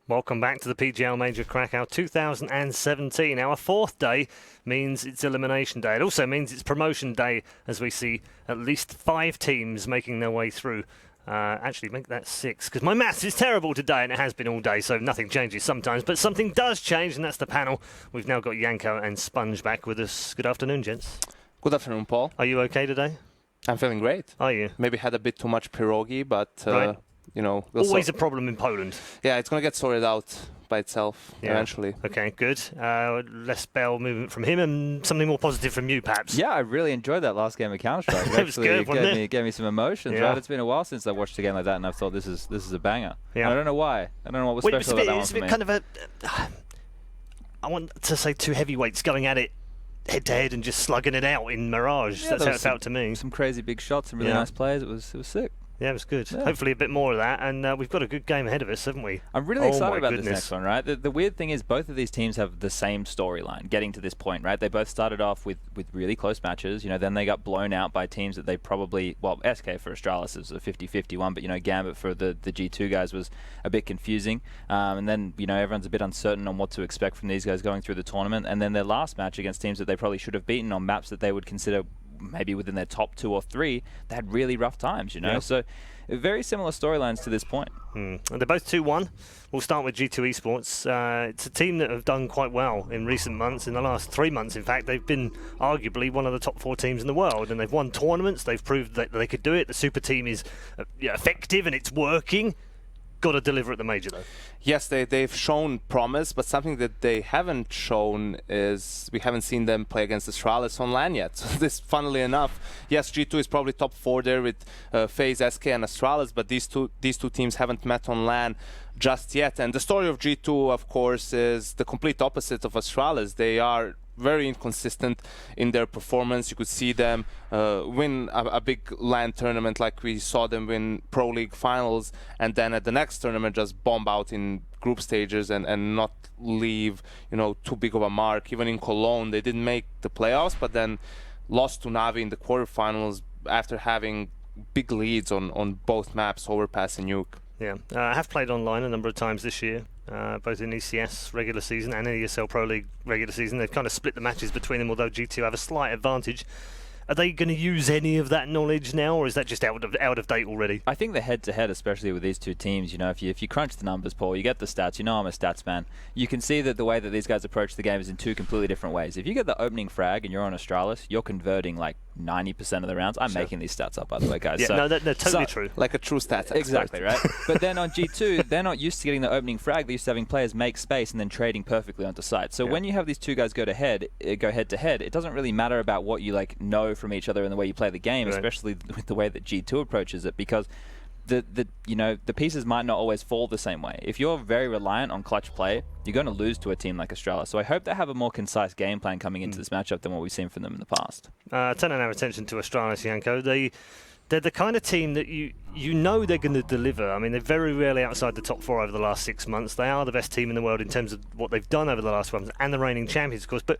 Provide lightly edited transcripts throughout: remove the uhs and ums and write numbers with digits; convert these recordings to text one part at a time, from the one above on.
Welcome back to the PGL Major Krakow 2017. Our fourth day means it's elimination day. It also means it's promotion day, as we see at least 5 teams making their way through. Actually, make that 6, because my maths is terrible today, and it has been all day, so nothing changes sometimes. But something does change, and that's the panel. We've now got Janko and Sponge back with us. Good afternoon, gents. Good afternoon, Paul. Are you okay today? I'm feeling great. Are you? Maybe had a bit too much pierogi, but, right. you know... Always a problem in Poland. Yeah, it's going to get sorted out by itself eventually. Okay, good. Less bell movement from him and something more positive from you, perhaps. Yeah, I really enjoyed that last game of Counter-Strike. It was good, wasn't it? Gave me some emotions, Yeah. right? It's been a while since I watched a game like that, and I've thought this is a banger. Yeah. And I don't know why. I don't know what was special about that one It's for a bit me. kind of a... I want to say 2 heavyweights going at it head-to-head and just slugging it out in Mirage. Yeah, That's how it felt to me. Some crazy big shots, some really nice plays. It was sick. Yeah, it was good. Yeah. Hopefully a bit more of that, and we've got a good game ahead of us, haven't we? I'm really excited about goodness. this next one, right? The weird thing is both of these teams have the same storyline getting to this point, right? They both started off with really close matches, you know, then they got blown out by teams that they probably, well, SK for Astralis is a 50-50 one, but, you know, Gambit for the G2 guys was a bit confusing. And then, you know, everyone's a bit uncertain on what to expect from these guys going through the tournament. And then their last match against teams that they probably should have beaten on maps that they would consider maybe within their top 2 or 3, they had really rough times, you know? Yeah. So very similar storylines to this point. And they're both 2-1. We'll start with G2 Esports. It's a team that have done quite well in recent months. In the last 3 months, in fact, they've been arguably one of the top 4 teams in the world, and they've won tournaments. They've proved that they could do it. The super team is effective and it's working. Got to deliver at the major, though. Yes, they've shown promise, but something that they haven't shown is we haven't seen them play against Astralis on LAN yet. So this, funnily enough, yes, G2 is probably top 4 there with FaZe, SK, and Astralis, but these two teams haven't met on LAN just yet. And the story of G2, of course, is the complete opposite of Astralis. They are very inconsistent in their performance. You could see them win a big LAN tournament like we saw them win Pro League finals, and then at the next tournament just bomb out in group stages and not leave, you know, too big of a mark. Even in Cologne, they didn't make the playoffs, but then lost to Navi in the quarterfinals after having big leads on both maps, Overpass and Nuke. Yeah, I have played online a number of times this year, both in ECS regular season and in ESL Pro League regular season. They've kind of split the matches between them, although G2 have a slight advantage. Are they going to use any of that knowledge now, or is that just out of date already? I think the head-to-head, especially with these two teams, you know, if you crunch the numbers, Paul, you get the stats. You know I'm a stats man. You can see that the way that these guys approach the game is in 2 completely different ways. If you get the opening frag and you're on Astralis, you're converting like 90% of the rounds. I'm making these stats up, by the way, guys. Yeah, so, no, they're totally true. Like a true stats expert. Exactly, right? But then on G2, they're not used to getting the opening frag. They're used to having players make space and then trading perfectly onto site. So when you have these two guys go head-to-head, it doesn't really matter about what you like know from each other and the way you play the game, especially with the way that G2 approaches it, because the pieces might not always fall the same way. If you're very reliant on clutch play, you're going to lose to a team like Astralis. So I hope they have a more concise game plan coming into this matchup than what we've seen from them in the past. Turning our attention to Astralis, Janko, they're the kind of team that you know they're going to deliver. I mean, they're very rarely outside the top 4 over the last 6 months. They are the best team in the world in terms of what they've done over the last 12 months, and the reigning champions, of course. But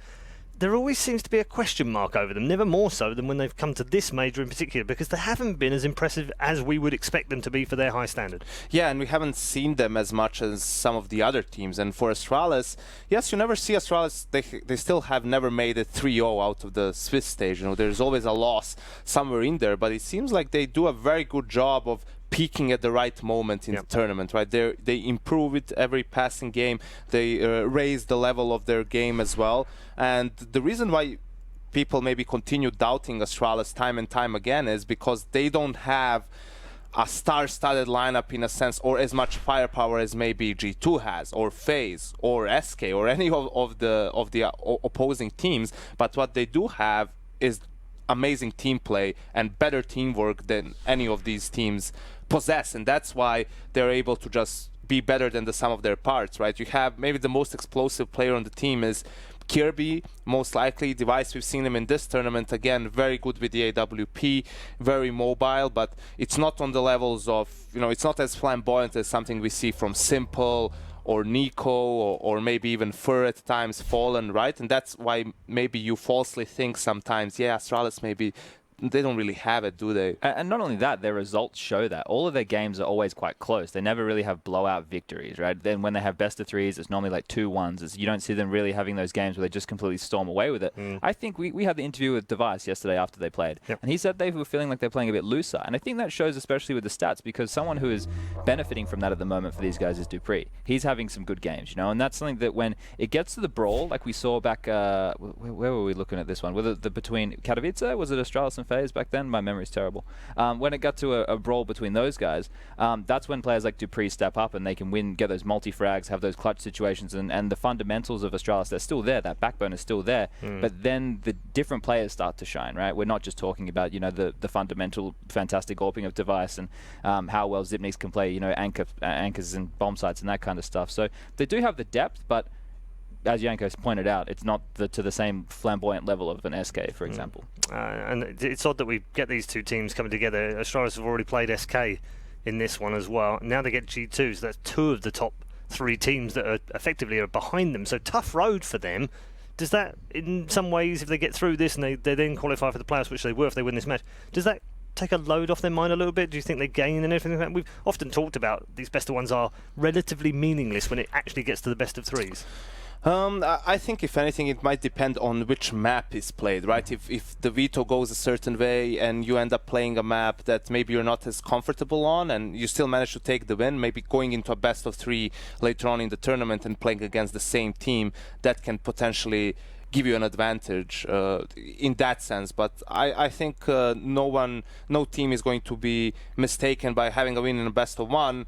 there always seems to be a question mark over them, never more so than when they've come to this major in particular, because they haven't been as impressive as we would expect them to be for their high standard. Yeah, and we haven't seen them as much as some of the other teams. And for Astralis, yes, you never see Astralis, they still have never made it 3-0 out of the Swiss stage. You know, there's always a loss somewhere in there, but it seems like they do a very good job of peaking at the right moment in the tournament, right? They improve it every passing game. They raise the level of their game as well. And the reason why people maybe continue doubting Astralis time and time again is because they don't have a star-studded lineup in a sense, or as much firepower as maybe G2 has, or FaZe, or SK, or any of the opposing teams. But what they do have is amazing team play and better teamwork than any of these teams possess, and that's why they're able to just be better than the sum of their parts, right? You have maybe the most explosive player on the team is Kirby, most likely. Device, we've seen him in this tournament, again, very good with the AWP, very mobile, but it's not on the levels of, you know, it's not as flamboyant as something we see from Simple or Nico or maybe even Fur at times, Fallen, right? And that's why maybe you falsely think sometimes, yeah, Astralis maybe they don't really have it, do they? And not only that, their results show that. All of their games are always quite close. They never really have blowout victories, right? Then when they have best of threes, it's normally like 2-1s. You don't see them really having those games where they just completely storm away with it. I think we had the interview with Device yesterday after they played, and he said they were feeling like they're playing a bit looser. And I think that shows especially with the stats, because someone who is benefiting from that at the moment for these guys is Dupree. He's having some good games, you know, and that's something that when it gets to the brawl, like we saw back, where were we looking at this one? Was it between Katowice? Was it Astralis and FaZe back then? My memory's terrible. When it got to a brawl between those guys, that's when players like Dupree step up and they can win, get those multi-frags, have those clutch situations, and the fundamentals of Astralis, they're still there. That backbone is still there. But then the different players start to shine, right? We're not just talking about, you know, the fundamental fantastic AWPing of Device and how well Zipnix can play, you know, anchors and bomb sites and that kind of stuff. So they do have the depth, but as Janko's pointed out, it's not to the same flamboyant level of an SK, for example. And it's odd that we get these two teams coming together. Astralis have already played SK in this one as well. Now they get G2, so that's 2 of the top 3 teams that are effectively behind them. So tough road for them. Does that, in some ways, if they get through this and they then qualify for the playoffs, which they will if they win this match, does that take a load off their mind a little bit? Do you think they gain and everything like that? We've often talked about these best of ones are relatively meaningless when it actually gets to the best of 3s. I think, if anything, it might depend on which map is played, right? If the veto goes a certain way and you end up playing a map that maybe you're not as comfortable on and you still manage to take the win, maybe going into a best of 3 later on in the tournament and playing against the same team, that can potentially give you an advantage in that sense. But I think no team is going to be mistaken by having a win in a best of 1,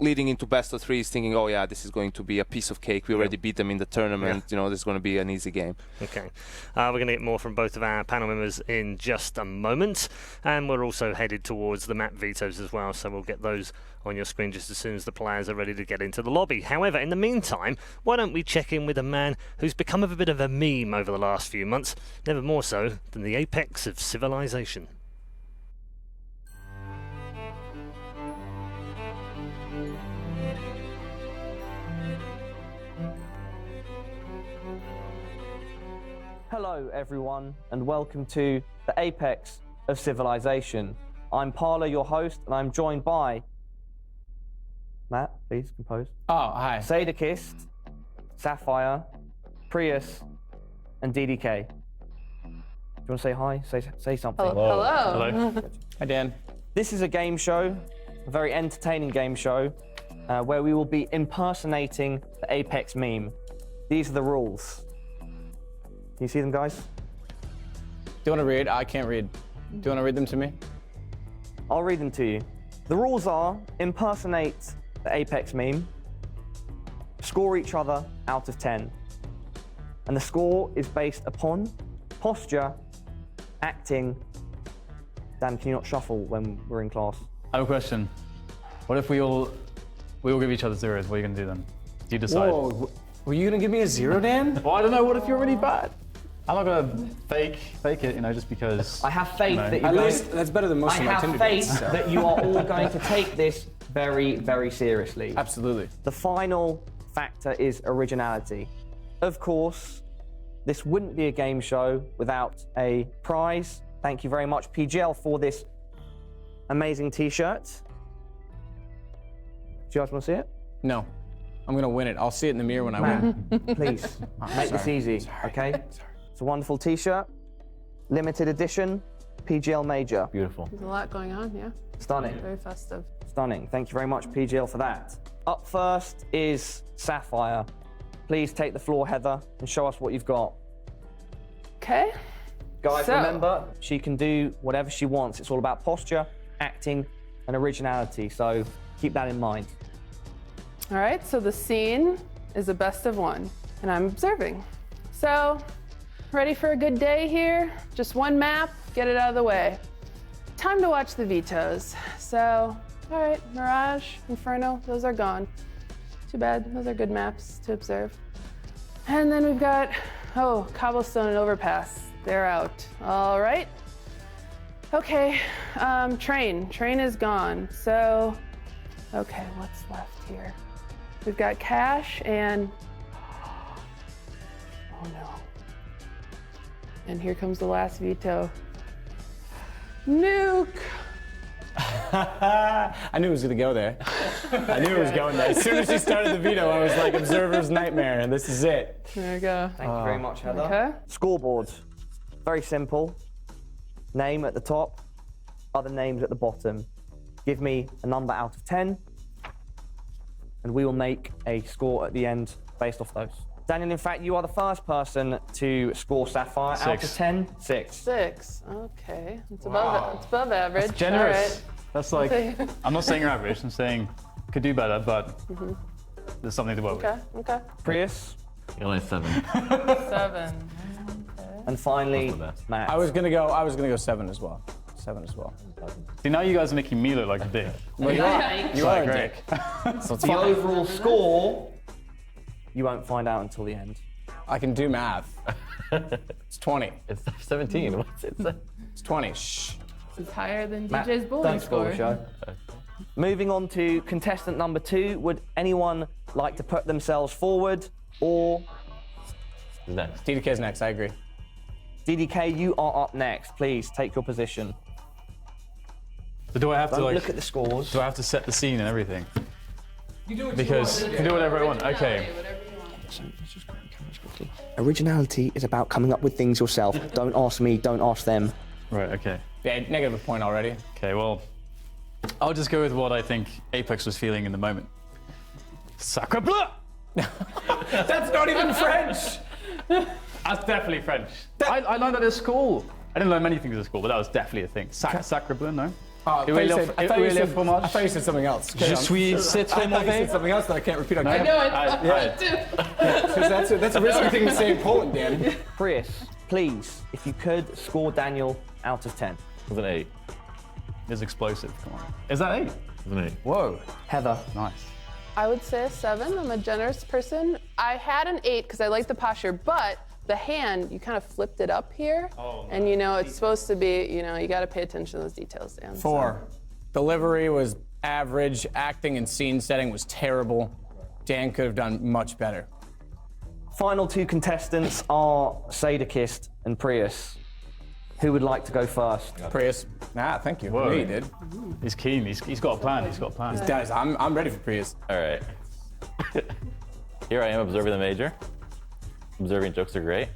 leading into best of 3s, thinking, oh yeah, this is going to be a piece of cake. We already beat them in the tournament. You know, this is going to be an easy game. Okay. We're going to get more from both of our panel members in just a moment. And we're also headed towards the map vetoes as well. So we'll get those on your screen just as soon as the players are ready to get into the lobby. However, in the meantime, why don't we check in with a man who's become a bit of a meme over the last few months, never more so than the apex of civilization. Hello everyone, and welcome to the Apex of Civilization. I'm Parla, your host, and I'm joined by Matt, please compose. Oh, hi. Sadakist, Sapphire, Prius, and DDK. Do you want to say hi? Say something. Hello. Hi, Dan. This is a game show, a very entertaining game show, where we will be impersonating the Apex meme. These are the rules. Can you see them, guys? Do you want to read? I can't read. Do you want to read them to me? I'll read them to you. The rules are impersonate the Apex meme, score each other out of 10. And the score is based upon posture, acting. Dan, can you not shuffle when we're in class? I have a question. What if we all give each other zeros? What are you going to do then? Do you decide? Whoa, were you going to give me a 0, Dan? Well, I don't know. What if you're really bad? I'm not going to fake it, you know, just because... I have faith that At least that's better than most of my I Tinder have dates, faith so. that you are all going to take this very, very seriously. Absolutely. The final factor is originality. Of course, this wouldn't be a game show without a prize. Thank you very much, PGL, for this amazing t-shirt. Do you guys want to see it? No. I'm going to win it. I'll see it in the mirror when I win. Please, make this easy, okay? It's a wonderful t-shirt, limited edition, PGL Major. Beautiful. There's a lot going on, yeah. Stunning. Very festive. Stunning. Thank you very much, PGL, for that. Up first is Sapphire. Please take the floor, Heather, and show us what you've got. Okay. Guys, So- remember, she can do whatever she wants. It's all about posture, acting, and originality, so keep that in mind. All right, so the scene is a best of 1, and I'm observing. So, ready for a good day here? Just one map, get it out of the way. Time to watch the vetoes. So, all right, Mirage, Inferno, those are gone. Too bad, those are good maps to observe. And then we've got, Cobblestone and Overpass. They're out. All right. Okay, Train is gone. So, okay, what's left here? We've got Cash and, oh no. And here comes the last veto. Nuke. I knew it was gonna go there. I knew it was going there. As soon as she started the veto, I was like, observer's nightmare, and this is it. There we go. Thank you very much, Heather. Okay. Scoreboard. Very simple. Name at the top, other names at the bottom. Give me a number out of 10, and we will make a score at the end based off those. Daniel, in fact, you are the first person to score Sapphire. Out of 10, 6. 6. Okay. It's above average. That's generous. All right. That's like, I'm not saying you're average, I'm saying could do better, but there's something to work Okay. with. Okay. Prius. You're only 7. 7. And finally, That's the best. Matt. I was gonna go 7 as well. 7 as well. See, now you guys are making me look like a dick. Well, you are a Great. dick. So it's The fine. overall score, you won't find out until the end. I can do math. It's 20. It's 17. What's it? It's 20. Shh. It's higher than Matt, DJ's bowling don't spoil score. the show. Moving on to contestant number 2. Would anyone like to put themselves forward, or Who's next? DDK's next, I agree. DDK, you are up next. Please take your position. So do I have to Don't like, look at the scores. do I have to set the scene and everything? Because you can do whatever I want. Okay. Originality is about coming up with things yourself. Don't ask me, don't ask them. Right, okay. Yeah, negative a point already. Okay, well, I'll just go with what I think Apex was feeling in the moment. Sacre bleu! That's not even French! That's definitely French. I learned that at school. I didn't learn many things at school, but that was definitely a thing. Sacre bleu, no? I thought you said something else. Je suis c'est I très thought you said mauvais. something else that I can't repeat on I camera. know it's too. Because that's a risky thing to say in Poland, Dan. Prius, please, if you could, score Daniel out of 10. It's an 8. It's explosive, come on. Is that 8? It's an 8. Whoa, Heather. nice. I would say a 7. I'm a generous person. I had an 8 because I like the posture, but the hand, you kind of flipped it up here. And you know, it's supposed to be, you know, you got to pay attention to those details, Dan. 4. Delivery was average. Acting and scene setting was terrible. Dan could have done much better. Final 2 contestants are Sadakist and Prius. Who would like to go first? Prius. Thank you. Whoa. Me, dude. He's keen, he's got a plan, he's got a plan. Guys, I'm ready for Prius. All right. Here I am observing the major. Observing jokes are great.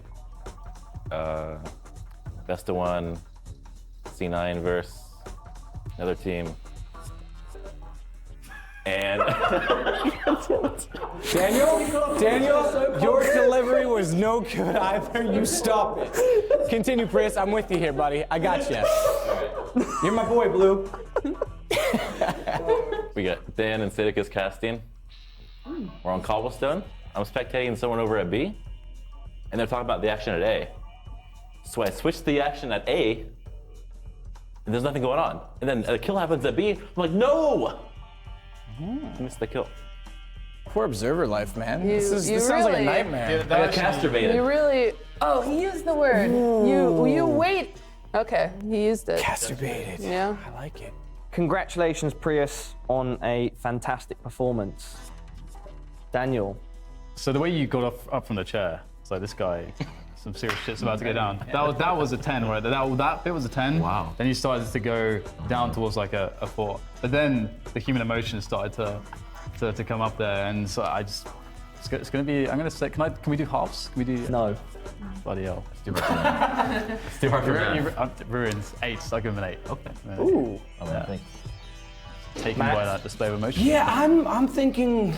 Best of 1, C9 versus another team. And Daniel, your delivery was no good either. You stop it. Continue, Prius. I'm with you here, buddy. I got you. You're my boy, Blue. we got Dan and Sidicus casting. We're on cobblestone. I'm spectating someone over at B, and they're talking about the action at A. So I switched the action at A, and there's nothing going on. And then a kill happens at B. I'm like, no! I missed the kill. Poor observer life, man. You This sounds like a really- nightmare. I got casturbated. You really, oh, he used the word. You wait. Okay, he used it. Masturbated. Yeah. I like it. Congratulations, Prius, on a fantastic performance. Daniel. So the way you got up from the chair, it's like this guy, some serious shit's about to go down. That was a 10, right? That bit was a 10. Wow. Then you started to go down towards like a 4. But then the human emotion started to come up there, and so I just, it's gonna be, I'm gonna say, can we do halves? Can we do? No. Bloody hell. It's too hard for math. Ruins 8, so I'll give him an 8. Okay. Ooh. Oh, man, thanks. Taken Matt? by that display of emotion. Yeah, I'm thinking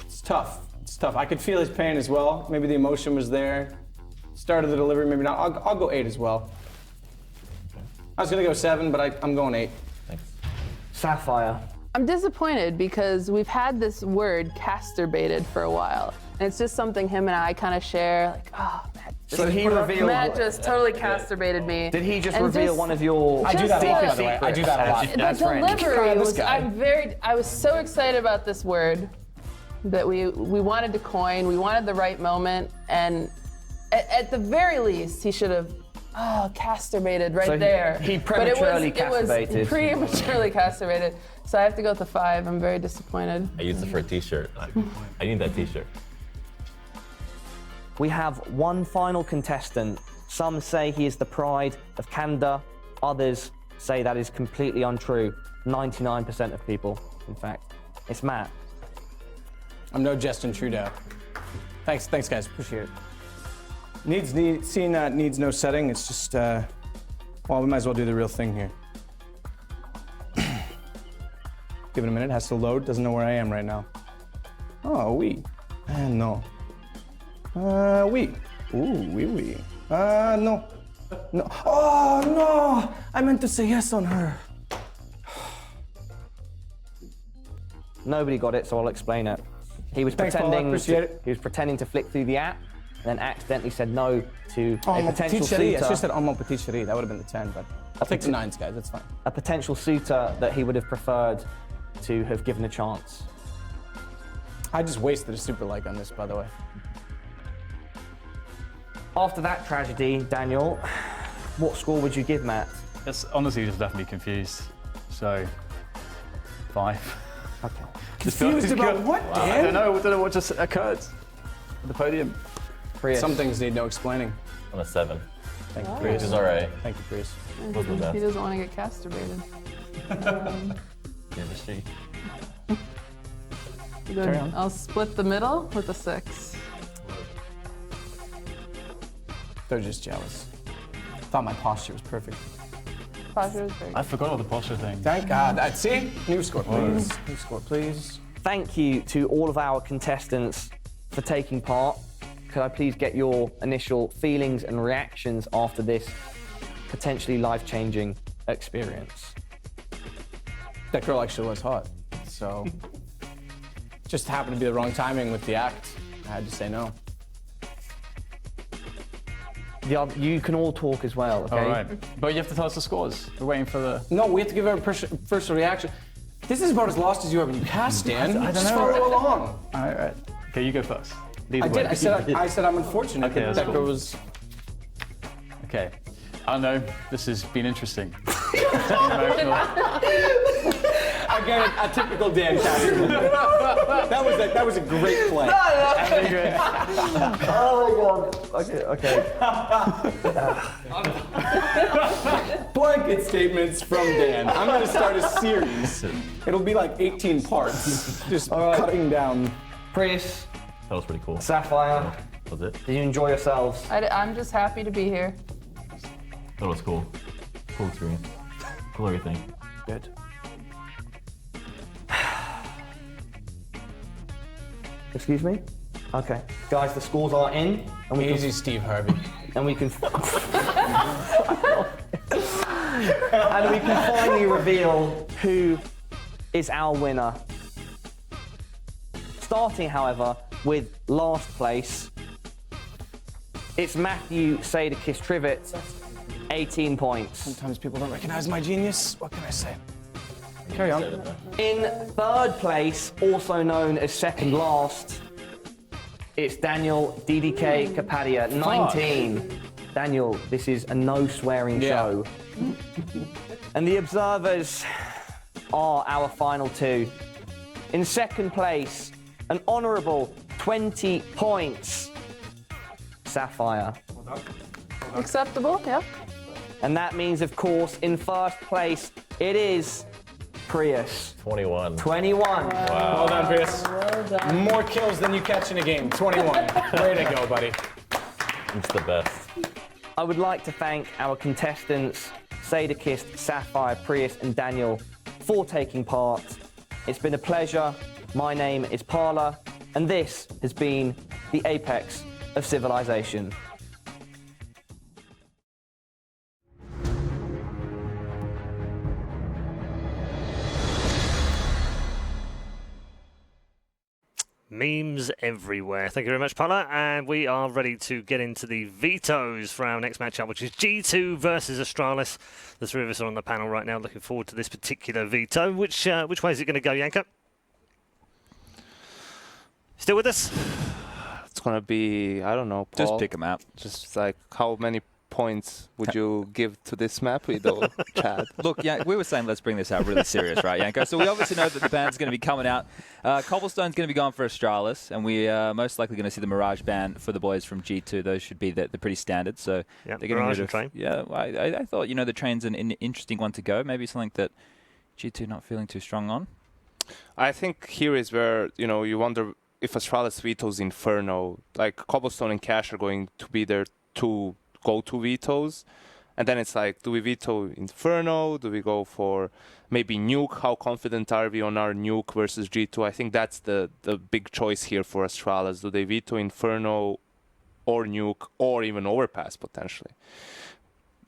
it's tough. It's tough. I could feel his pain as well. Maybe the emotion was there. Start of the delivery, maybe not. I'll go 8 as well. I was gonna go 7, but I'm going 8. Thanks. Sapphire. I'm disappointed because we've had this word casturbated for a while. And it's just something him and I kind of share. Like, oh, Matt just totally casturbated me. Did he just And reveal one of your I do that a lot, by deepest the way. I do that a lot. secrets? The That's French. delivery This was, guy. I was so excited about this word that we wanted to coin, we wanted the right moment, and at the very least, he should have, casturbated right So there. he But it prematurely was casturbated. prematurely casturbated. So I have to go with the 5. I'm very disappointed. I used it for a t-shirt. I need that t-shirt. We have one final contestant. Some say he is the pride of Canada, others say that is completely untrue. 99% of people, in fact. It's Matt. I'm no Justin Trudeau. Thanks guys, appreciate it. Needs no setting, it's just, well, we might as well do the real thing here. Give it a minute, has to load, doesn't know where I am right now. Oh, oui. No. Oui. Ooh, oui. No. No. Oh, no! I meant to say yes on her. Nobody got it, so I'll explain it. He was Thanks, Paula, appreciate it. He was pretending to flick through the app, and then accidentally said no to a potential patisserie. I suitor. should have said mon patisserie. That would have been the 10, but I'll take the 9s, guys. That's fine. A potential suitor that he would have preferred to have given a chance. I just wasted a super like on this, by the way. After that tragedy, Daniel, what score would you give Matt? It's honestly just definitely confused. So, 5. Okay. Confused about what, Dan? I don't know what just occurred at the podium. Prius. Some things need no explaining. On a 7. Thank you, Which Prius. is alright. Thank you, Prius. Was the best. He doesn't want to get casturbated. Industry. Carry on. I'll split the middle with a 6. They're just jealous. Thought my posture was perfect. Posture is very I forgot all the posture thing. Thank God. See? New score, please. New score, please. Thank you to all of our contestants for taking part. Could I please get your initial feelings and reactions after this potentially life-changing experience? That girl actually was hot, so just happened to be the wrong timing with the act. I had to say no. You can all talk as well, okay? All right. But you have to tell us the scores. We're waiting for the... No, we have to give our first reaction. This is about as lost as you ever. You cast, Dan. I don't Just know. follow along. All right. Okay, you go first. I did. I said I'm unfortunate Okay, that that's that cool. was. Okay. I don't know. This has been interesting. Emotional. Again, a typical Dan casting. that was a great play. Oh my God. Okay. Blanket statements from Dan. I'm going to start a series. It'll be like 18 parts, just cutting down. Prius, That was pretty cool. Sapphire, Was it? did you enjoy yourselves? I'm just happy to be here. That was cool. Cool experience. Cool everything. Good. Excuse me? Okay. Guys, the scores are in, and we Easy, Steve Harvey. and we can and we can finally reveal who is our winner. Starting, however, with last place, it's Matthew Sadakis-Trivett, 18 points. Sometimes people don't recognize my genius. What can I say? Carry on. In third place, also known as second last, it's Daniel DDK Kapadia, 19. Daniel, this is a no swearing show. And the observers are our final two. In second place, an honourable 20 points, Sapphire. Acceptable, yeah. And that means, of course, in first place, it is Prius. 21. 21. Well done, Prius. Well done. More kills than you catch in a game. 21. Way to go, buddy. It's the best. I would like to thank our contestants, Sadakist, Sapphire, Prius, and Daniel, for taking part. It's been a pleasure. My name is Parla, and this has been the apex of civilization. Memes everywhere. Thank you very much, Paula. And we are ready to get into the vetoes for our next matchup, which is G2 versus Astralis. The three of us are on the panel right now, looking forward to this particular veto. Which way is it going to go, Yanko? Still with us? It's gonna be, I don't know, Paul. Just pick them out. Just like how many points would you give to this map, though, Chad? Look, yeah, we were saying let's bring this out really serious, right, Yanko? So we obviously know that the ban's going to be coming out. Cobblestone's going to be going for Astralis, and we are most likely going to see the Mirage ban for the boys from G2. Those should be the pretty standard. So yeah, they're getting Mirage rid and Train. Yeah, I thought, the Train's an interesting one to go. Maybe something that G2 not feeling too strong on. I think here is where, you wonder if Astralis vetoes Inferno. Like, Cobblestone and Cash are going to be their two go-to vetoes. And then it's like, do we veto Inferno? Do we go for maybe Nuke? How confident are we on our Nuke versus G2? I think that's the big choice here for Astralis. Do they veto Inferno or Nuke or even Overpass potentially?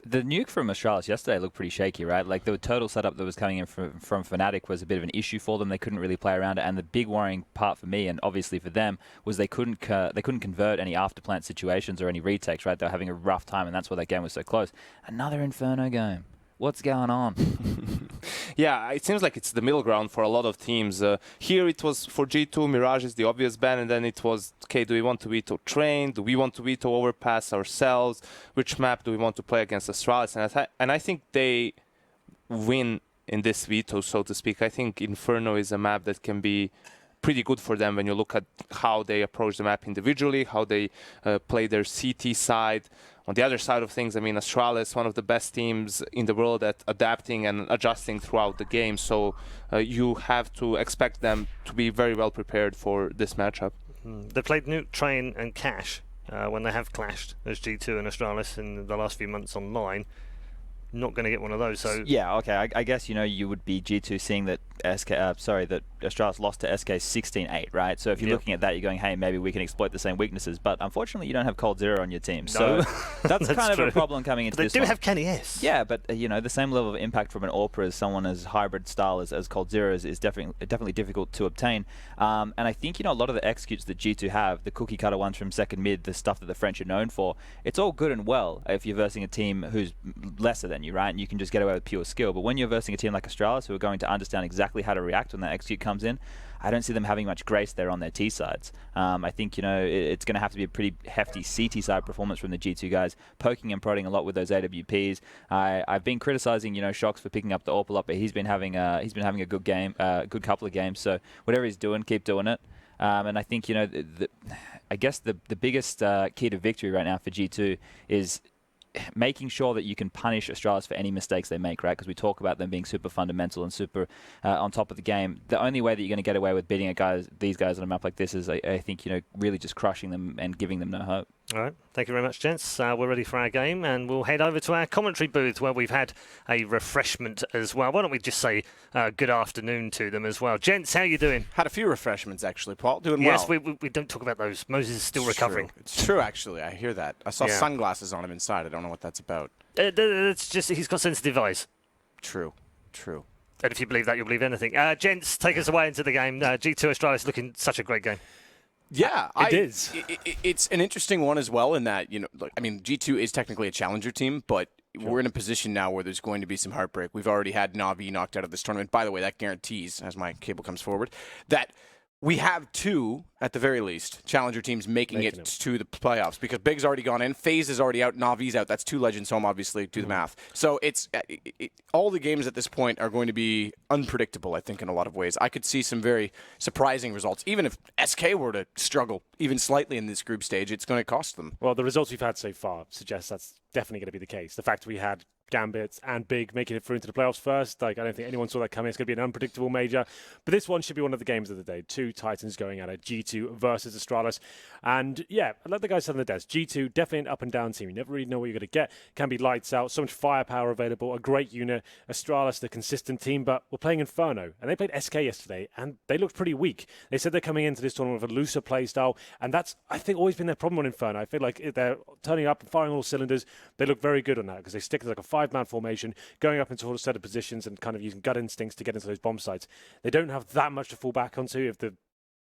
The nuke from Astralis yesterday looked pretty shaky, right? Like the total setup that was coming in from Fnatic was a bit of an issue for them. They couldn't really play around it, and the big worrying part for me, and obviously for them, was they couldn't convert any afterplant situations or any retakes, right? They were having a rough time, and that's why that game was so close. Another Inferno game. What's going on? Yeah, it seems like it's the middle ground for a lot of teams. Here it was for G2, Mirage is the obvious ban, and then it was, okay, do we want to veto Train? Do we want to veto Overpass ourselves? Which map do we want to play against Astralis? And I think they win in this veto, so to speak. I think Inferno is a map that can be pretty good for them when you look at how they approach the map individually, how they play their CT side. On the other side of things, I mean, Astralis, one of the best teams in the world at adapting and adjusting throughout the game. So you have to expect them to be very well prepared for this matchup. They played Nuke, Train and Cash when they have clashed as G2 and Astralis in the last few months online. Not going to get one of those. So yeah, okay. I guess you would be G2 seeing that that Astralis lost to SK 16-8, right? So if you're looking at that, you're going, hey, maybe we can exploit the same weaknesses. But unfortunately, you don't have Cold Zero on your team, so that's kind of a problem coming into this. They do one. have Kenny S. Yeah, but the same level of impact from an AWPer as someone as hybrid style as Cold Zero is definitely difficult to obtain. And I think a lot of the executes that G2 have, the cookie cutter ones from second mid, the stuff that the French are known for, it's all good and well if you're versing a team who's lesser than you, right? And you can just get away with pure skill. But when you're versing a team like Astralis, who are going to understand exactly how to react when that execute comes in, I don't see them having much grace there on their T sides. I think it's going to have to be a pretty hefty CT side performance from the G2 guys, poking and prodding a lot with those AWPs. I've been criticizing Shox for picking up the AWP a lot, but he's been having a good game, good couple of games. So whatever he's doing, keep doing it. And I think I guess the biggest key to victory right now for G2 is making sure that you can punish Astralis for any mistakes they make, right? Because we talk about them being super fundamental and super on top of the game. The only way that you're going to get away with beating these guys on a map like this is, I think, really just crushing them and giving them no hope. All right. Thank you very much, gents. We're ready for our game, and we'll head over to our commentary booth where we've had a refreshment as well. Why don't we just say good afternoon to them as well. Gents, how are you doing? Had a few refreshments, actually, Paul. Doing well. Yes, we don't talk about those. Moses is still recovering. True. It's true, actually. I hear that. I saw sunglasses on him inside. I don't know what that's about. It's just he's got sensitive eyes. True. And if you believe that, you'll believe anything. Gents, take us away into the game. G2 Astralis looking such a great game. Yeah, it is. It's an interesting one as well in that, G2 is technically a challenger team, but we're in a position now where there's going to be some heartbreak. We've already had Na'Vi knocked out of this tournament. By the way, that guarantees, as my cable comes forward, that we have two, at the very least, challenger teams making it to the playoffs because Big's already gone in, FaZe is already out, Na'Vi's out. That's two Legends home, obviously, do the math. So it's all the games at this point are going to be unpredictable, I think, in a lot of ways. I could see some very surprising results. Even if SK were to struggle even slightly in this group stage, it's going to cost them. Well, the results we've had so far suggest that's definitely going to be the case. The fact we had Gambit and Big making it through into the playoffs first. I don't think anyone saw that coming. It's going to be an unpredictable major. But this one should be one of the games of the day. Two Titans going at it. G2 versus Astralis. And yeah, like the guys said on the desk, G2 definitely an up and down team. You never really know what you're going to get. Can be lights out. So much firepower available. A great unit. Astralis, the consistent team. But we're playing Inferno. And they played SK yesterday. And they looked pretty weak. They said they're coming into this tournament with a looser play style. And that's, I think, always been their problem on Inferno. I feel like they're turning up and firing all cylinders. They look very good on that because they stick to like a 5-man formation, going up into a set of positions and kind of using gut instincts to get into those bomb sites. They don't have that much to fall back onto if the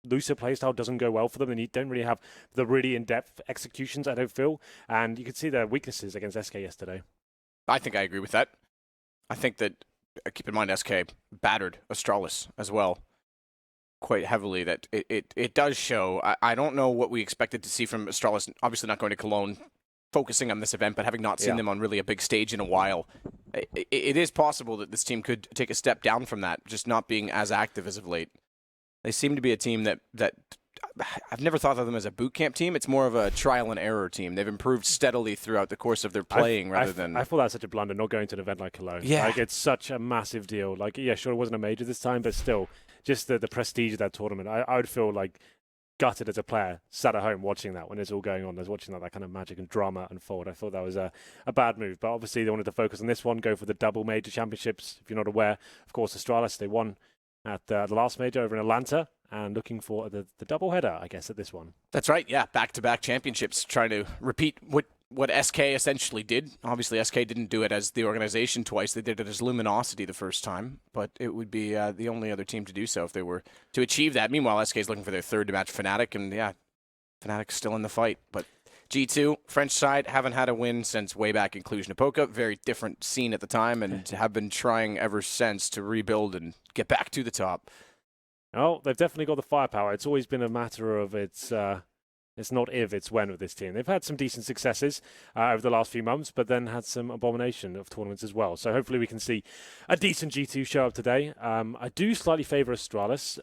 looser playstyle doesn't go well for them, and you don't really have the really in-depth executions, I don't feel. And you could see their weaknesses against SK yesterday. I think I agree with that. I think that, keep in mind, SK battered Astralis as well quite heavily. That it does show. I don't know what we expected to see from Astralis. Obviously not going to Cologne focusing on this event, but having not seen them on really a big stage in a while, it is possible that this team could take a step down from that, just not being as active as of late. They seem to be a team that I've never thought of them as a boot camp team. It's more of a trial and error team. They've improved steadily throughout the course of their playing rather than... I thought that was such a blunder, not going to an event like Cologne. Yeah. Like, it's such a massive deal. Like, yeah, sure, it wasn't a major this time, but still, just the prestige of that tournament. I would feel like gutted as a player, sat at home watching that when it's all going on. I was watching that kind of magic and drama unfold. I thought that was a bad move, but obviously they wanted to focus on this one, go for the double major championships. If you're not aware, of course, Astralis, they won at the last major over in Atlanta, and looking for the double header, I guess, at this one. That's right, yeah, back-to-back championships, trying to repeat what SK essentially did. Obviously, SK didn't do it as the organization twice. They did it as Luminosity the first time, but it would be the only other team to do so if they were to achieve that. Meanwhile, SK is looking for their third to match Fnatic, and yeah, Fnatic's still in the fight. But G2, French side, haven't had a win since way back in Cluj-Napoca. Very different scene at the time, and have been trying ever since to rebuild and get back to the top. Oh, they've definitely got the firepower. It's always been a matter of it's not if, it's when with this team. They've had some decent successes over the last few months, but then had some abomination of tournaments as well. So hopefully we can see a decent G2 show up today. I do slightly favour Astralis,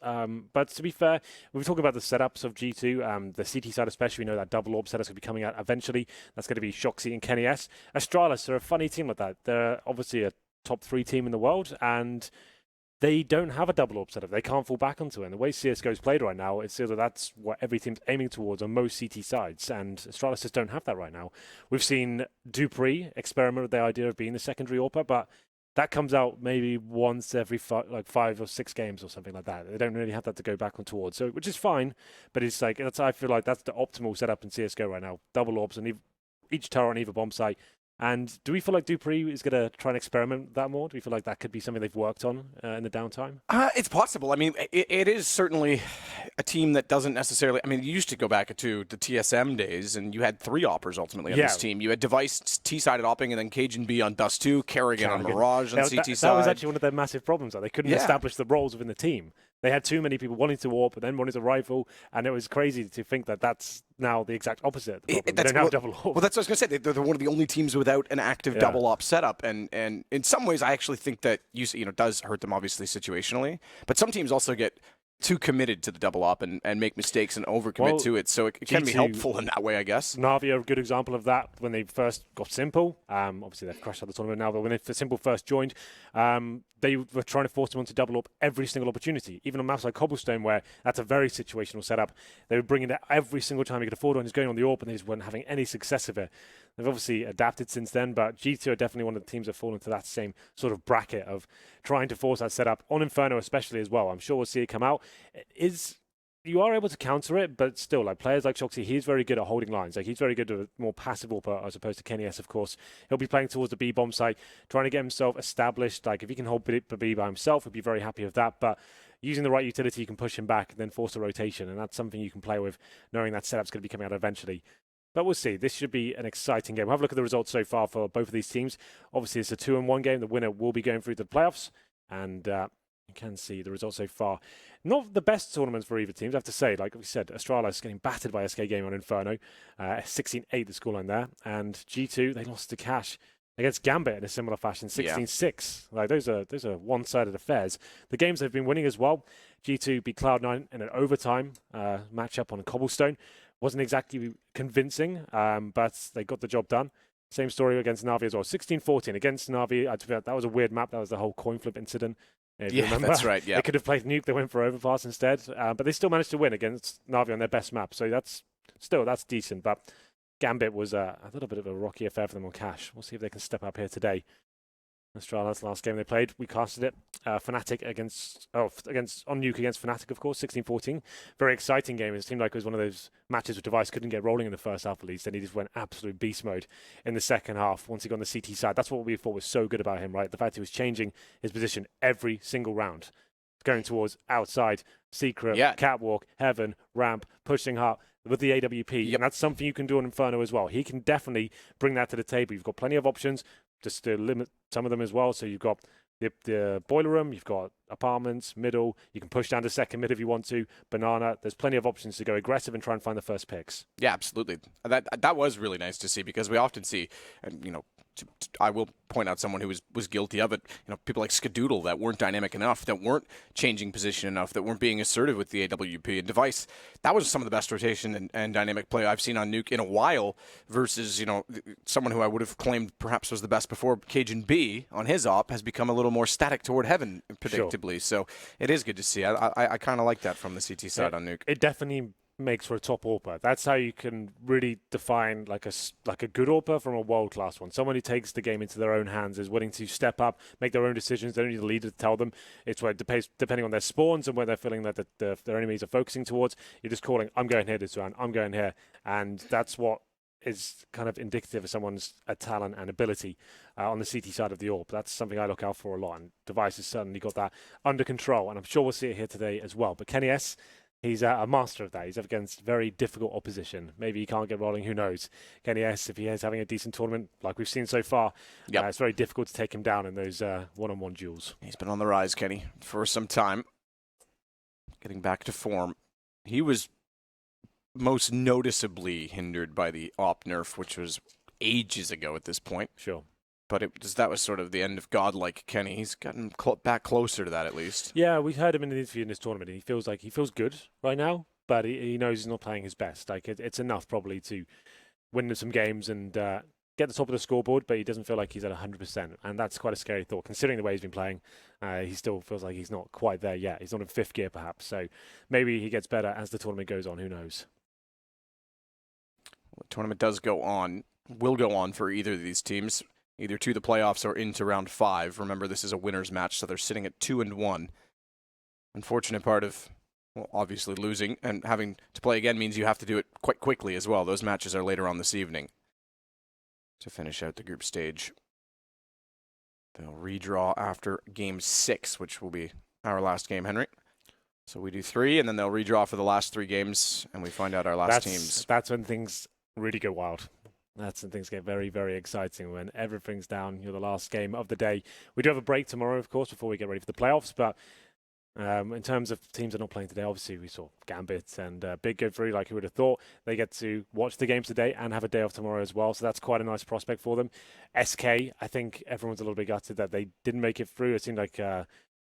but to be fair, we were talking about the setups of G2, the CT side especially. We know that double orb setup's going to be coming out eventually. That's going to be Shoxy and Kenny S. Astralis are a funny team like that. They're obviously a top 3 team in the world, and they don't have a double orb setup. They can't fall back onto it. And the way CSGO's played right now, it's either that's what every team's aiming towards on most CT sides, and Astralis just don't have that right now. We've seen Dupree experiment with the idea of being the secondary AWPer, but that comes out maybe once every 5 or 6 games or something like that. They don't really have that to go back on towards, so which is fine, but it's like I feel like that's the optimal setup in CSGO right now. Double orbs and each turret on either bomb site. And do we feel like Dupree is going to try and experiment with that more? Do we feel like that could be something they've worked on in the downtime? It's possible. I mean, it is certainly a team that doesn't necessarily... I mean, you used to go back to the TSM days, and you had 3 oppers ultimately on this team. You had Device T-sided opping, and then Cajun B on Dust 2, Kerrigan on Mirage on CT side. That was actually one of their massive problems. They couldn't establish the roles within the team. They had too many people wanting to warp and then wanting to rifle, and it was crazy to think that that's now the exact opposite. They don't have double orb. Well, that's what I was going to say. They're one of the only teams without an active double op setup, and in some ways, I actually think that does hurt them obviously situationally. But some teams also get too committed to the double op and make mistakes and overcommit to it, so it can be helpful in that way, I guess. Na'Vi are a good example of that when they first got Simple. Obviously, they've crashed out the tournament now, but when Simple first joined, they were trying to force them onto double up every single opportunity. Even on maps like Cobblestone, where that's a very situational setup, they were bringing it every single time you could afford one. He's going on the AWP, and they just weren't having any success of it. They've obviously adapted since then, but G2 are definitely one of the teams that fall into that same sort of bracket of trying to force that setup on Inferno, especially as well. I'm sure we'll see it come out. You are able to counter it, but still, like players like Shoxy, he's very good at holding lines. Like he's very good at a more passive AWPer as opposed to Kenny S, of course. He'll be playing towards the B bomb site, trying to get himself established. Like if he can hold B by himself, he'll be very happy with that. But using the right utility, you can push him back and then force a rotation, and that's something you can play with, knowing that setup's going to be coming out eventually. But we'll see. This should be an exciting game. We'll have a look at the results so far for both of these teams. Obviously, it's a 2-1 game. The winner will be going through to the playoffs, and you can see the results so far. Not the best tournaments for either teams, I have to say. Like we said, Astralis getting battered by SK Game on Inferno. 16-8 the scoreline there. And G2, they lost to Cash against Gambit in a similar fashion, 16-6. Like those are one-sided affairs. The games they've been winning as well. G2 beat Cloud9 in an overtime matchup on Cobblestone. Wasn't exactly convincing, but they got the job done. Same story against Na'Vi as well. 16-14 against Na'Vi. That was a weird map. That was the whole coin flip incident. That's right. Yeah, they could have played Nuke. They went for Overpass instead, but they still managed to win against Na'Vi on their best map. So that's decent. But Gambit was a little bit of a rocky affair for them on Cash. We'll see if they can step up here today. Astralis, last game they played, we casted it. Fnatic on Nuke against Fnatic, of course, 16-14. Very exciting game. It seemed like it was one of those matches where Device couldn't get rolling in the first half at least, and he just went absolute beast mode in the second half once he got on the CT side. That's what we thought was so good about him, right? The fact he was changing his position every single round, going towards outside, secret, catwalk, heaven, ramp, pushing hard with the AWP. And that's something you can do on Inferno as well. He can definitely bring that to the table. You've got plenty of options. just to limit some of them as well. So you've got the boiler room, you've got apartments, middle. You can push down to second mid if you want to. Banana. There's plenty of options to go aggressive and try and find the first picks. Yeah, absolutely. That was really nice to see, because we often see, and I will point out someone who was guilty of it. People like Skadoodle that weren't dynamic enough, that weren't changing position enough, that weren't being assertive with the AWP. And Device, that was some of the best rotation and dynamic play I've seen on Nuke in a while, versus someone who I would have claimed perhaps was the best before, Cajun B on his op, has become a little more static toward heaven, predictably. Sure. So it is good to see. I kind of like that from the CT side on Nuke. It definitely makes for a top AWPer. That's how you can really define like a good AWPer from a world-class one. Someone who takes the game into their own hands, is willing to step up, make their own decisions. They don't need a leader to tell them. It's where, depending on their spawns and where they're feeling that their enemies are focusing towards, you're just calling, I'm going here this round, I'm going here. And that's what is kind of indicative of someone's talent and ability on the CT side of the AWP. That's something I look out for a lot, and Device has certainly got that under control, and I'm sure we'll see it here today as well. But Kenny S, he's a master of that. He's up against very difficult opposition. Maybe he can't get rolling, who knows. Kenny S, if he is having a decent tournament like we've seen so far, it's very difficult to take him down in those one-on-one duels. He's been on the rise, Kenny, for some time. Getting back to form. He was most noticeably hindered by the op nerf, which was ages ago at this point. Sure. But that was sort of the end of godlike Kenny. He's gotten back closer to that, at least. Yeah, we heard him in an interview in this tournament, and he feels good right now, but he knows he's not playing his best. Like it's enough probably to win some games and get the top of the scoreboard, but he doesn't feel like he's at 100%, and that's quite a scary thought considering the way he's been playing. He still feels like he's not quite there yet. He's not in fifth gear perhaps, so maybe he gets better as the tournament goes on. Who knows? Well, the tournament will go on for either of these teams, either to the playoffs or into round 5. Remember, this is a winner's match, so they're sitting at 2-1. Unfortunate part of, well, obviously losing and having to play again means you have to do it quite quickly as well. Those matches are later on this evening to finish out the group stage. They'll redraw after game 6, which will be our last game, Henry. So we do 3, and then they'll redraw for the last 3 games, and we find out our last teams. That's when things really go wild. That's when things get very, very exciting, when everything's down. You're the last game of the day. We do have a break tomorrow, of course, before we get ready for the playoffs. But in terms of teams that are not playing today, obviously we saw Gambit and Big go through, like who would have thought. They get to watch the games today and have a day off tomorrow as well. So that's quite a nice prospect for them. SK, I think everyone's a little bit gutted that they didn't make it through. It seemed like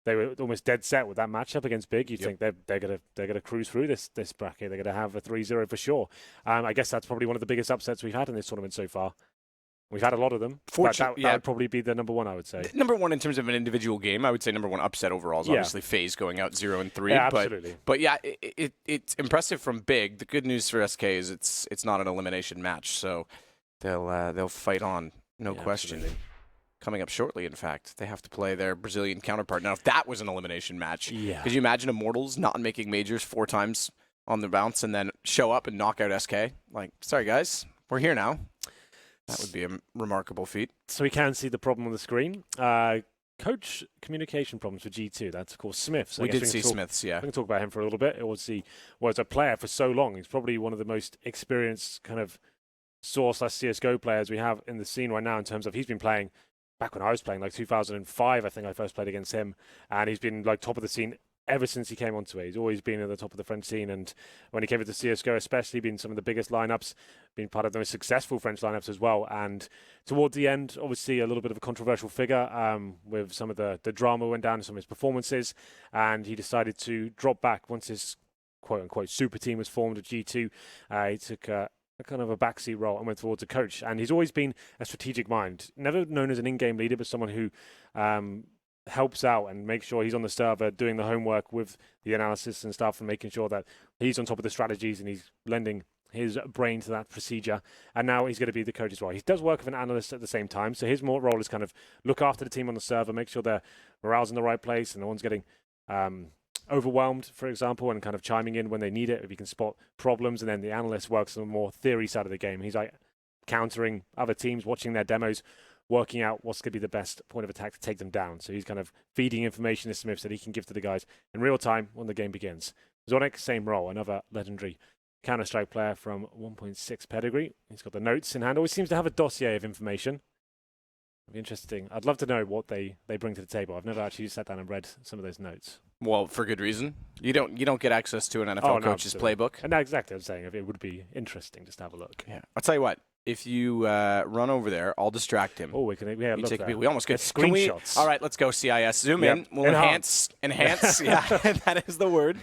they were almost dead set with that matchup against Big. You think they're gonna cruise through this bracket. They're gonna have a 3-0 for sure. I guess that's probably one of the biggest upsets we've had in this tournament so far. We've had a lot of them. That would probably be the number one, I would say. Number one in terms of an individual game, I would say number one upset overall is obviously FaZe going out 0-3. Yeah, absolutely. But yeah, it's impressive from Big. The good news for SK is it's not an elimination match, so they'll fight on, no question. Absolutely. Coming up shortly, in fact, they have to play their Brazilian counterpart. Now, if that was an elimination match, could you imagine Immortals not making majors 4 times on the bounce and then show up and knock out SK? Like, sorry guys, we're here now. That would be a remarkable feat. So we can see the problem on the screen. Coach communication problems for G2. That's, of course, Smiths. We did see Smiths, yeah. We can talk about him for a little bit. Obviously, was a player for so long. He's probably one of the most experienced kind of Source/CSGO players we have in the scene right now in terms of he's been playing back when I was playing, like 2005, I think I first played against him. And he's been like top of the scene ever since he came onto it. He's always been at the top of the French scene, and when he came into CSGO especially, been some of the biggest lineups, been part of the most successful French lineups as well. And towards the end, obviously a little bit of a controversial figure with some of the drama went down in some of his performances, and he decided to drop back once his quote-unquote super team was formed at G2. He took a kind of a backseat role and went towards a coach. And he's always been a strategic mind, never known as an in-game leader, but someone who helps out and makes sure he's on the server doing the homework with the analysis and stuff and making sure that he's on top of the strategies and he's lending his brain to that procedure. And now he's going to be the coach as well. He does work with an analyst at the same time, so his more role is kind of look after the team on the server, make sure their morale's in the right place and no one's getting overwhelmed, for example, and kind of chiming in when they need it, if you can spot problems. And then the analyst works on the more theory side of the game. He's like countering other teams, watching their demos, working out what's going to be the best point of attack to take them down. So he's kind of feeding information to Smith that he can give to the guys in real time when the game begins. Zonic, same role, another legendary Counter-Strike player from 1.6 pedigree. He's got the notes in hand, always seems to have a dossier of information. It'd be interesting. I'd love to know what they bring to the table. I've never actually sat down and read some of those notes. Well, for good reason. You don't get access to an NFL coach's playbook. And no, exactly. I'm saying it would be interesting just to have a look. Yeah, I'll tell you what. If you run over there, I'll distract him. Oh, we can. Yeah, look there. We almost get screenshots. All right, let's go. CIS. Zoom in. We'll enhance. Yeah, that is the word.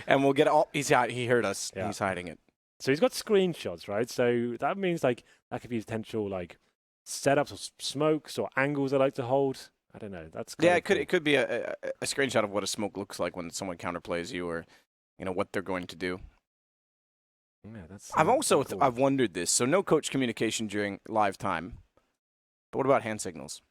And we'll get all. He heard us. Yeah. He's hiding it. So he's got screenshots, right? So that means like that could be potential like setups or smokes or angles I like to hold. I don't know. That's it could be a screenshot of what a smoke looks like when someone counterplays you, or what they're going to do. Yeah, that's. I've wondered this. So no coach communication during live time, but what about hand signals?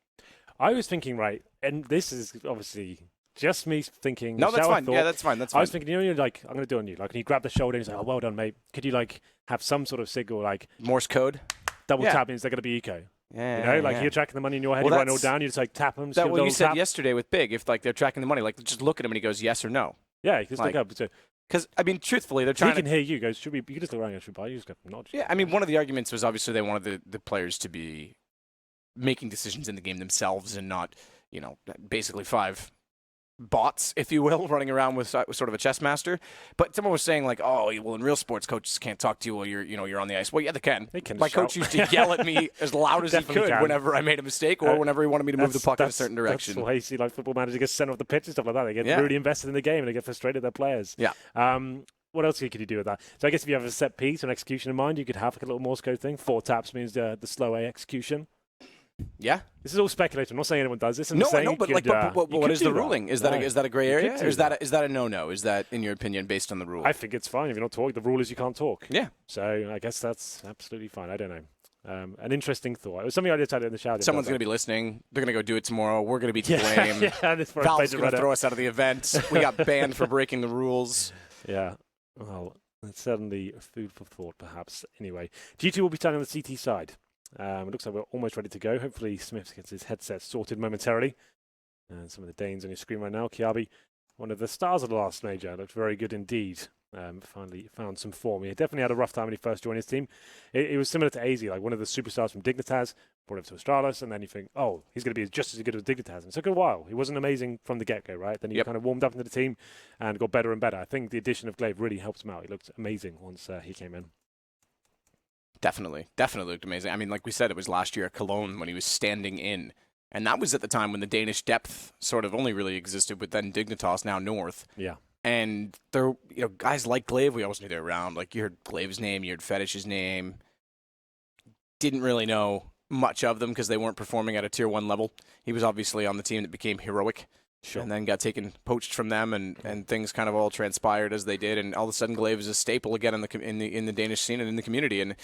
I was thinking, right, and this is obviously just me thinking. No, that's fine. Yeah, that's fine. I was thinking, you're like, I'm going to do it on you. Like, and you grab the shoulder and he's like, oh, well done, mate. Could you like have some sort of signal, like Morse code? Double tap means they're going to be eco. Yeah, like you're tracking the money in your head, you write it all down, you just like tap them. That's what you said yesterday with Big. If like they're tracking the money, like just look at him and he goes yes or no. Yeah, you just look up. Because, I mean, truthfully, they're trying to... He can hear you, goes, you can just look around and should buy, you just go, nod. Yeah, I mean, one of the arguments was obviously they wanted the players to be making decisions in the game themselves and not, basically 5 bots, if you will, running around with sort of a chess master. But someone was saying, like, oh, well, in real sports, coaches can't talk to you while you're on the ice. Well, yeah, they can. My coach used to yell at me as loud as he could whenever I made a mistake or whenever he wanted me to move the puck in a certain direction. That's why you see like football managers get sent off the pitch and stuff like that. They get really invested in the game and they get frustrated at their players. Yeah. What else could you do with that? So I guess if you have a set piece or an execution in mind, you could have like a little Morse code thing. 4 taps means the slow A execution. Yeah, this is all speculation. I'm not saying anyone does this. No, but what is the ruling? Is that a gray area? Or is that a no-no? Is that, in your opinion, based on the rule? I think it's fine if you're not talking. The rule is you can't talk. Yeah. So I guess that's absolutely fine. I don't know. An interesting thought. It was something I just had in the shower. Someone's going to be listening. They're going to go do it tomorrow. We're going to be to blame. Valve's going to throw us out of the event. We got banned for breaking the rules. Yeah. Well, it's certainly food for thought, perhaps. Anyway, G2 will be starting on the CT side. It looks like we're almost ready to go. Hopefully Smith gets his headset sorted momentarily. And some of the Danes on your screen right now. Kiabi, one of the stars of the last major, looked very good indeed. Finally found some form. He definitely had a rough time when he first joined his team. It was similar to AZ, like one of the superstars from Dignitas, brought him to Astralis, and then you think, oh, he's going to be just as good as Dignitas. And it took a while. He wasn't amazing from the get-go, right? Then he kind of warmed up into the team and got better and better. I think the addition of Glaive really helped him out. He looked amazing once he came in. Definitely looked amazing. I mean, like we said, it was last year at Cologne when he was standing in. And that was at the time when the Danish depth sort of only really existed with then Dignitas, now North. Yeah. And there, guys like Glaive, we always knew they were around. Like, you heard Glaive's name, you heard Fetish's name. Didn't really know much of them because they weren't performing at a tier 1 level. He was obviously on the team that became heroic. Sure. And then got poached from them, and things kind of all transpired as they did, and all of a sudden Glaive is a staple again in the Danish scene and in the community. And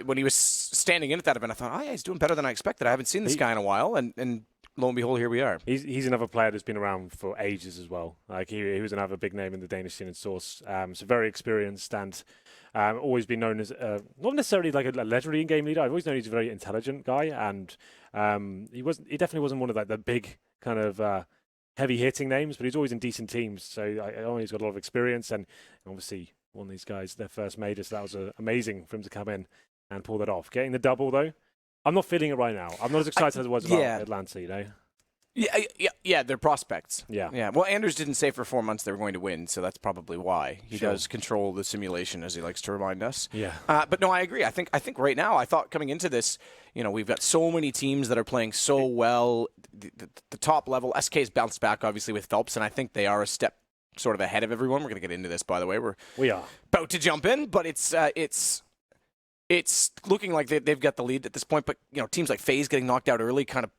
when he was standing in at that event, I thought, oh yeah, he's doing better than I expected. I haven't seen this guy in a while, and lo and behold, here we are. He's another player that's been around for ages as well. Like he was another big name in the Danish scene and Source. So very experienced and always been known as not necessarily like a legendary in-game leader. I've always known he's a very intelligent guy, and he definitely wasn't one of like the big kind of heavy-hitting names, but he's always in decent teams, so he's got a lot of experience, and obviously one of these guys, their first major, so that was amazing for him to come in and pull that off. Getting the double, though, I'm not feeling it right now. I'm not as excited as I was about Atlanta, Yeah, they're prospects. Yeah. Well, Anders didn't say for 4 months they were going to win, so that's probably why. He does control the simulation, as he likes to remind us. Yeah. But no, I agree. I think right now, I thought coming into this, we've got so many teams that are playing so well. The top level, SK's bounced back, obviously, with Phelps, and I think they are a step sort of ahead of everyone. We're going to get into this, by the way. We are about to jump in, but it's looking like they've got the lead at this point. But, teams like FaZe getting knocked out early kind of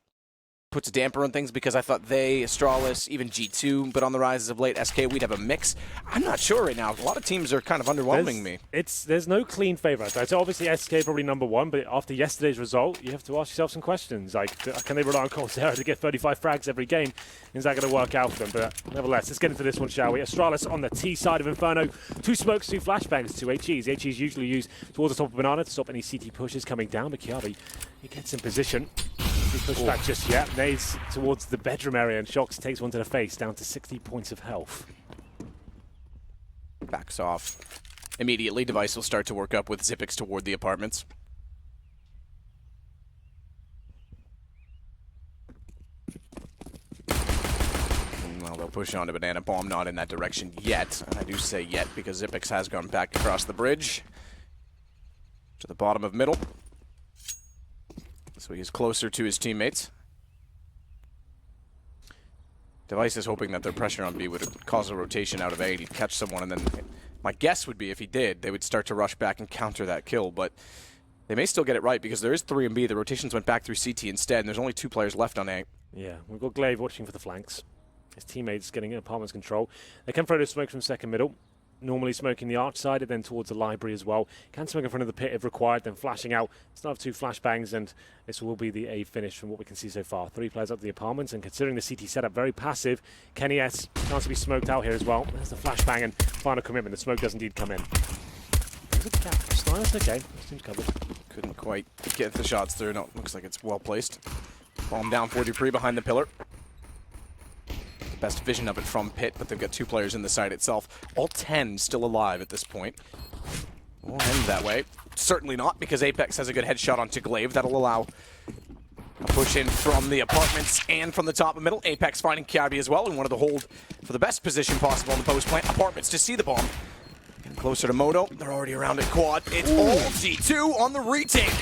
puts a damper on things, because I thought they, Astralis, even G2, but on the rise as of late, SK, we'd have a mix. I'm not sure right now. A lot of teams are kind of underwhelming me. There's no clean favourite. So obviously SK probably number 1, but after yesterday's result, you have to ask yourself some questions. Like, can they rely on Corsair to get 35 frags every game? Is that going to work out for them? But nevertheless, let's get into this one, shall we? Astralis on the T side of Inferno. 2 smokes, 2 flashbangs, 2 HEs. The HEs usually used towards the top of Banana to stop any CT pushes coming down, but Kiabi, he gets in position. He pushed back just yet. Nades towards the bedroom area, and Shox takes one to the face, down to 60 points of health. Backs off. Immediately, Device will start to work up with Zippix toward the apartments. they'll push on to Banana Bomb, not in that direction yet. And I do say yet because Xyp9x has gone back across the bridge to the bottom of middle. So he's closer to his teammates. Device is hoping that their pressure on B would cause a rotation out of A and he'd catch someone, and then my guess would be if he did, they would start to rush back and counter that kill, but they may still get it right because there is 3 in B. The rotations went back through CT instead, and there's only 2 players left on A. Yeah, we've got Glaive watching for the flanks. His teammates getting apartments control. They can throw the smoke from second middle. Normally smoking the arch side and then towards the library as well. Can smoke in front of the pit if required, then flashing out. Start of 2 flashbangs, and this will be the A finish from what we can see so far. 3 players up to the apartments, and considering the CT setup very passive, Kenny S chance to be smoked out here as well. There's the flashbang and final commitment. The smoke does indeed come in. There's a cap for Stylus. Okay, this team's covered. Couldn't quite get the shots through. No, looks like it's well placed. Bomb down for dupreeh behind the pillar. Best vision of it from pit, but they've got 2 players in the site itself. All 10 still alive at this point. Won't end that way. Certainly not, because Apex has a good headshot onto Glaive. That'll allow a push in from the apartments and from the top of middle. Apex finding Kiabi as well, and wanted to hold for the best position possible in the post plant. Apartments to see the bomb. Getting closer to Moto. They're already around at quad. It's all G2 on the retake.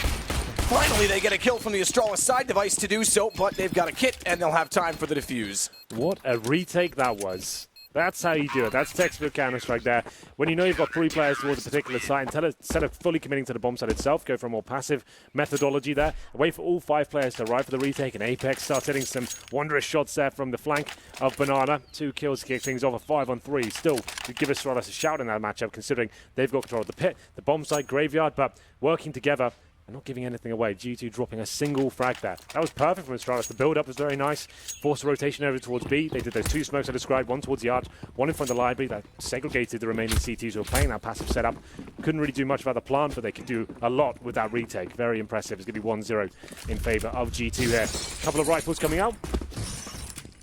Finally, they get a kill from the Astralis side. Device to do so, but they've got a kit, and they'll have time for the defuse. What a retake that was. That's how you do it. That's textbook Counter-Strike there. When you know you've got 3 players towards a particular site, instead of fully committing to the bomb site itself, go for a more passive methodology there. Wait for all 5 players to arrive for the retake, and Apex starts hitting some wondrous shots there from the flank of Banana. 2 kills to kick things off, a 5-on-3. Still, to give Astralis a shout in that matchup, considering they've got control of the pit, the bomb site, graveyard, but working together and not giving anything away. G2 dropping a single frag there. That was perfect from Astralis. The build-up was very nice. Forced a rotation over towards B. They did those 2 smokes I described, one towards the arch, one in front of the library. That segregated the remaining CTs who were playing that passive setup. Couldn't really do much about the plant, but they could do a lot with that retake. Very impressive. It's going to be 1-0 in favor of G2 there. A couple of rifles coming out.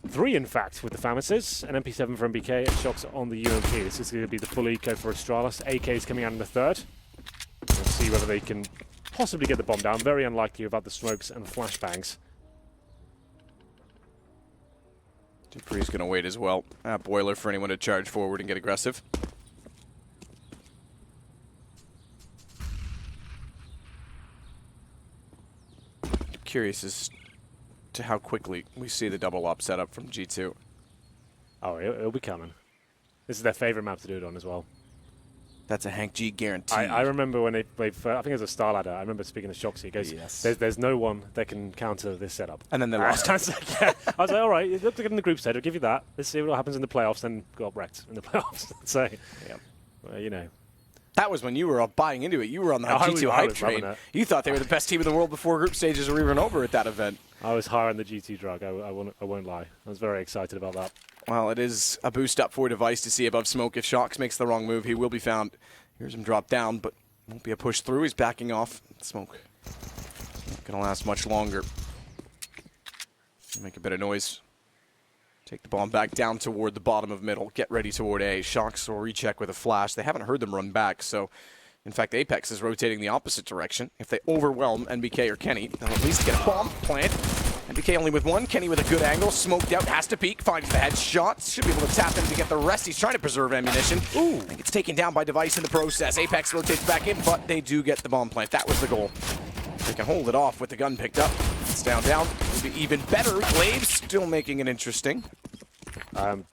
3, in fact, with the Famises. An MP7 from BK and shots on the UMP. This is going to be the full eco for Astralis. AK is coming out in the 3rd. We'll see whether they can possibly get the bomb down. Very unlikely without the smokes and flashbangs. dupreeh's going to wait as well. Boiler for anyone to charge forward and get aggressive. Curious as to how quickly we see the double op setup from G2. Oh, it'll be coming. This is their favorite map to do it on as well. That's a Hank G guarantee. I remember when they played, I think it was a Star Ladder. I remember speaking to Shoxy. He goes, yes. there's no one that can counter this setup. And then they lost. I was like, all right, it looked good in the group stage. I'll give you that. Let's see what happens in the playoffs. Then got wrecked in the playoffs. So, yep. Well, you know. That was when you were buying into it. You were on the G2 hype train. You thought they were the best team in the world before group stages were even over at that event. I was higher on the G2 drug. I won't lie. I was very excited about that. Well, it is a boost up for Device to see above smoke. If Shox makes the wrong move, he will be found. Here's him drop down, but won't be a push through. He's backing off. Smoke not going to last much longer. Make a bit of noise. Take the bomb back down toward the bottom of middle. Get ready toward A. Shox will recheck with a flash. They haven't heard them run back, so in fact, Apex is rotating the opposite direction. If they overwhelm NBK or Kenny, they'll at least get a bomb plant. NBK only with 1. Kenny with a good angle. Smoked out. Has to peek. Finds the headshot. Should be able to tap him to get the rest. He's trying to preserve ammunition. Ooh. And gets taken down by Device in the process. Apex rotates back in, but they do get the bomb plant. That was the goal. They can hold it off with the gun picked up. It's down. It'll be even better. Glaive still making it interesting.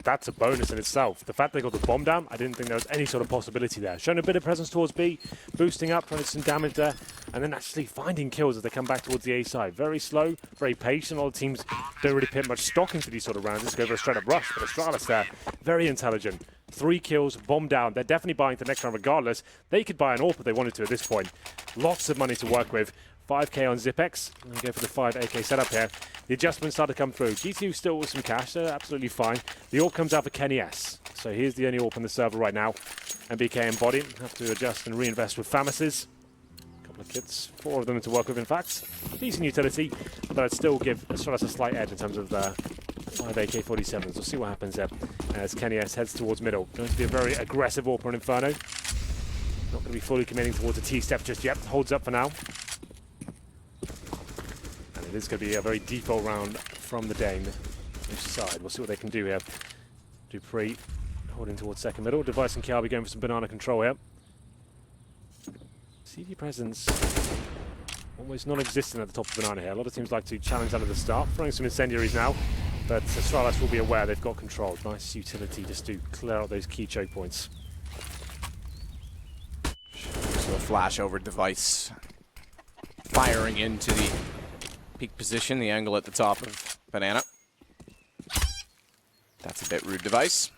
That's a bonus in itself. The fact they got the bomb down, I didn't think there was any sort of possibility there. Showing a bit of presence towards B, boosting up, trying to do some damage there, and then actually finding kills as they come back towards the A side. Very slow, very patient. All the teams don't really put much stock into these sort of rounds. Just go for a straight-up rush, but Astralis there, very intelligent. 3 kills, bomb down. They're definitely buying the next round regardless. They could buy an AWP if they wanted to at this point. Lots of money to work with. 5k on Xyp9x. I'm going to go for the 5 AK setup here. The adjustments start to come through. G2 still with some cash, they're absolutely fine. The AWP comes out for Kenny S. So here's the only AWP on the server right now. And BK and Body have to adjust and reinvest with Famises. A couple of kits, 4 of them to work with in fact. Decent utility, but I'd still give Astralis a slight edge in terms of the 5 AK-47s. We'll see what happens there as Kenny S heads towards middle. Going to be a very aggressive AWP on Inferno. Not going to be fully committing towards a T-step just yet. Holds up for now. It is going to be a very default round from the Dane. Each side. We'll see what they can do here. Dupree holding towards second middle. Device and Kiabi going for some banana control here. CD presence almost non-existent at the top of banana here. A lot of teams like to challenge out of the start, throwing some incendiaries now, but Astralis will be aware they've got control. Nice utility just to clear out those key choke points. So a flash over Device, firing into the peak position, the angle at the top of banana. That's a bit rude, Device.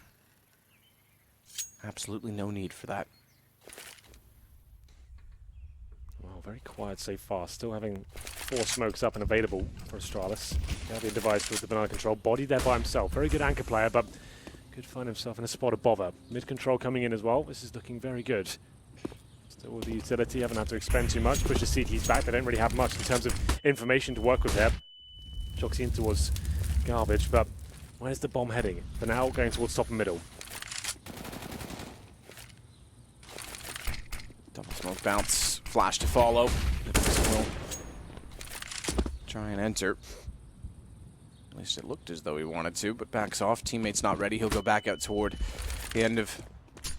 Absolutely no need for that. Well, very quiet so far. Still having 4 smokes up and available for Astralis. Gabi and Device with the banana control. Body there by himself. Very good anchor player, but could find himself in a spot of bother. Mid control coming in as well. This is looking very good. Still with the utility, haven't had to expend too much. Push the CTs back. They don't really have much in terms of information to work with here. Shocks in towards garbage, but where's the bomb heading? For now, going towards top and middle. Double smoke bounce, flash to follow. Will try and enter. At least it looked as though he wanted to, but backs off. Teammate's not ready. He'll go back out toward the end of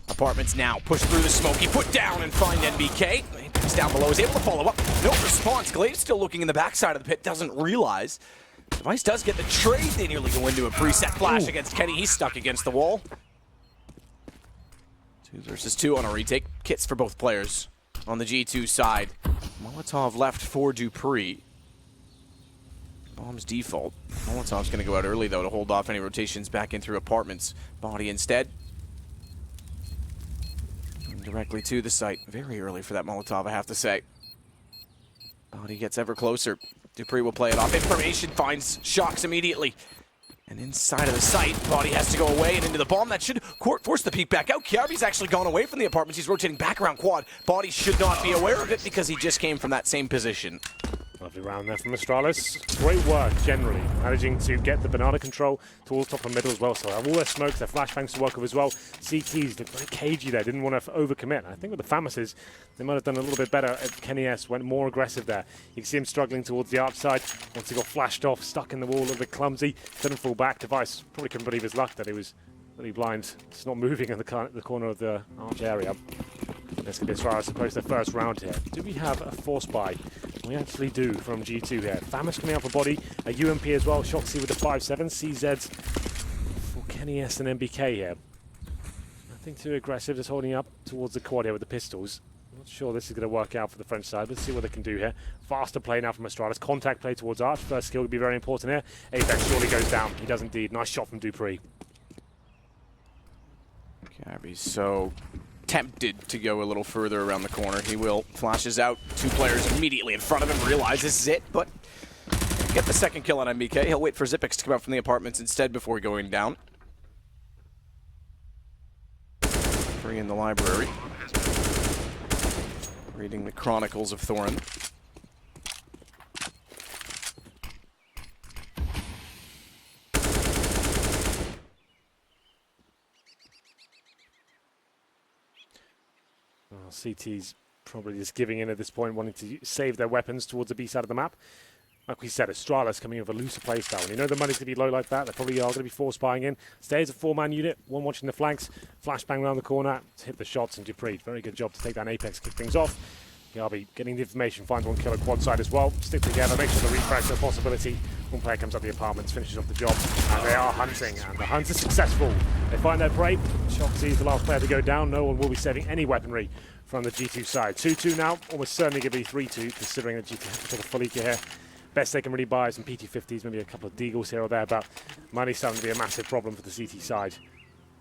apartments now. Push through the smoke. He put down and find NBK. He's down below. He's able to follow up. No response. Glade's still looking in the backside of the pit. Doesn't realize. Device does get the trade. They nearly go into a preset flash against Kenny. He's stuck against the wall. 2 versus 2 on a retake. Kits for both players on the G2 side. Molotov left for Dupree. Bomb's default. Molotov's going to go out early, though, to hold off any rotations back in through apartments. Body instead. Going directly to the site. Very early for that Molotov, I have to say. Body gets ever closer. Dupree will play it off. Information finds Shocks immediately. And inside of the site, Body has to go away and into the bomb. That should force the peek back out. Kiabi's actually gone away from the apartments. He's rotating back around quad. Body should not be aware of it because he just came from that same position. Lovely round there from Astralis. Great work, generally, managing to get the banana control towards top and middle as well. So they have all their smokes, their flashbangs to work with as well. CTs looked very cagey there, didn't want to overcommit. I think with the FAMASes, they might have done a little bit better if Kenny S went more aggressive there. You can see him struggling towards the outside. Once he got flashed off, stuck in the wall, a little bit clumsy, couldn't fall back. Device probably couldn't believe his luck that he was really blind. It's not moving in the corner of the arch area. This could be Astralis supposed their first round here. Do we have a force buy? We actually do from G2 here. FAMAS coming out for Body, a UMP as well. Shoxy with the 5-7. CZs for Kenny S and MBK here. Nothing too aggressive, just holding up towards the quad here with the pistols. Not sure this is going to work out for the French side. Let's see what they can do here. Faster play now from Astralis. Contact play towards Arch. First skill will be very important here. Apex surely goes down. He does indeed. Nice shot from Dupree. Gabi's so tempted to go a little further around the corner. He will. Flashes out. 2 players immediately in front of him. Realize this is it, but get the second kill on MBK. He'll wait for Zipix to come out from the apartments instead before going down. 3 in the library. Reading the Chronicles of Thorin. Well, CT's probably just giving in at this point, wanting to save their weapons towards the B side of the map. Like we said, Astralis coming in with a looser playstyle. And you know the money's going to be low like that. They probably are going to be force buying in. Stays a 4-man unit, 1 watching the flanks. Flashbang around the corner to hit the shots. And Dupree, very good job to take down Apex, kick things off. Gabi getting the information, finds 1 kill at quad side as well. Stick together, make sure the refracts are a possibility. 1 player comes up the apartments, finishes off the job. And they are hunting, and the hunt is successful. They find their prey. Shoxy is the last player to go down. No one will be saving any weaponry from the G2 side. 2-2 now, almost certainly going to be 3-2, considering that G2 have to take a full Eco here. Best they can really buy is some PT50s, maybe a couple of Deagles here or there, but money's starting to be a massive problem for the CT side.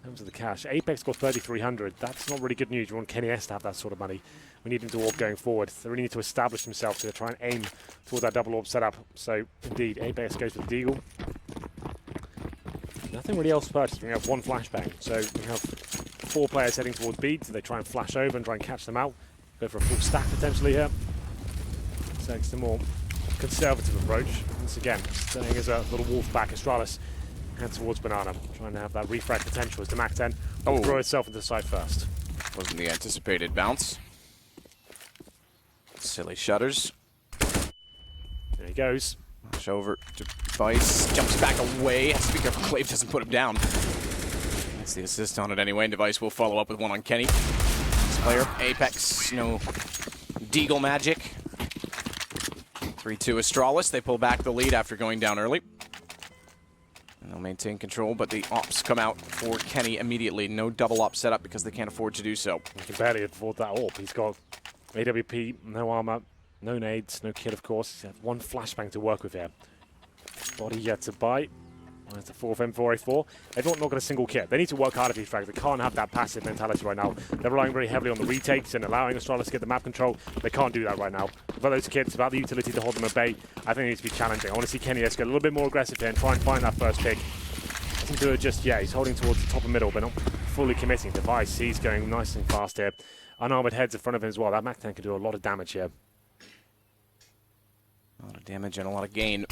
In terms of the cash, Apex got 3,300. That's not really good news. You want Kenny S to have that sort of money. We need him to orb going forward. They really need to establish themselves to try and aim towards that double orb setup. So, indeed, Apex goes for the Deagle. Nothing really else purchased. We have 1 flashbang. So, we have 4 players heading towards B. So they try and flash over and try and catch them out. Go for a full stack potentially here. So, it's the more conservative approach. Once again, staying as a little wolf back. Astralis head towards Banana, trying to have that refract potential as the Mac 10 will throw itself into the side first. Wasn't the anticipated bounce. Silly shutters. There he goes. Flash over to Vice. Jumps back away. Has to be careful. Clave doesn't put him down. That's the assist on it anyway. Device will follow up with one on Kenny. This player, Apex, no Deagle magic. 3-2 Astralis. They pull back the lead after going down early. And they'll maintain control, but the ops come out for Kenny immediately. No double op setup because they can't afford to do so. He can barely afford that op. He's got AWP, no armor, no nades, no kit, of course. He's had one flashbang to work with here. Body yet to bite. That's the fourth M4A4. Everyone not got a single kit. They need to work harder for these frags. They can't have that passive mentality right now. They're relying very heavily on the retakes and allowing Astralis to get the map control. They can't do that right now. About those kits, about the utility to hold them at bay, I think it needs to be challenging. I want to see Kenny S get a little bit more aggressive here and try and find that first pick. Doesn't do it just yet. He's holding towards the top and middle, but not fully committing. Device, he's going nice and fast here. Unarmored heads in front of him as well. That MAC-10 can do a lot of damage here. A lot of damage and a lot of gain.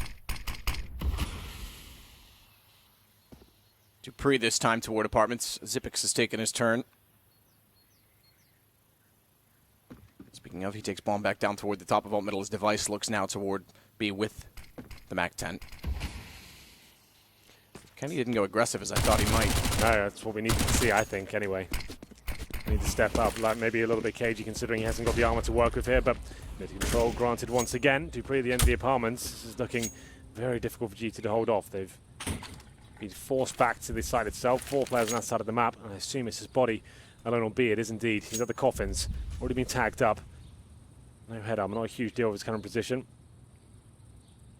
Dupree this time toward apartments. Zipix has taken his turn. Speaking of, he takes bomb back down toward the top of alt middle. His Device looks now toward B with the MAC-10. Kenny didn't go aggressive as I thought he might. No, that's what we need to see, I think, anyway. We need to step up, like maybe a little bit cagey considering he hasn't got the armor to work with here, but control granted once again. Dupree at the end of the apartments. This is looking very difficult for G2 to hold off. They've been forced back to the side itself. 4 players on that side of the map, and I assume it's his body alone on B. It is indeed. He's at the coffins, already been tagged up. No head up, not a huge deal with his current position.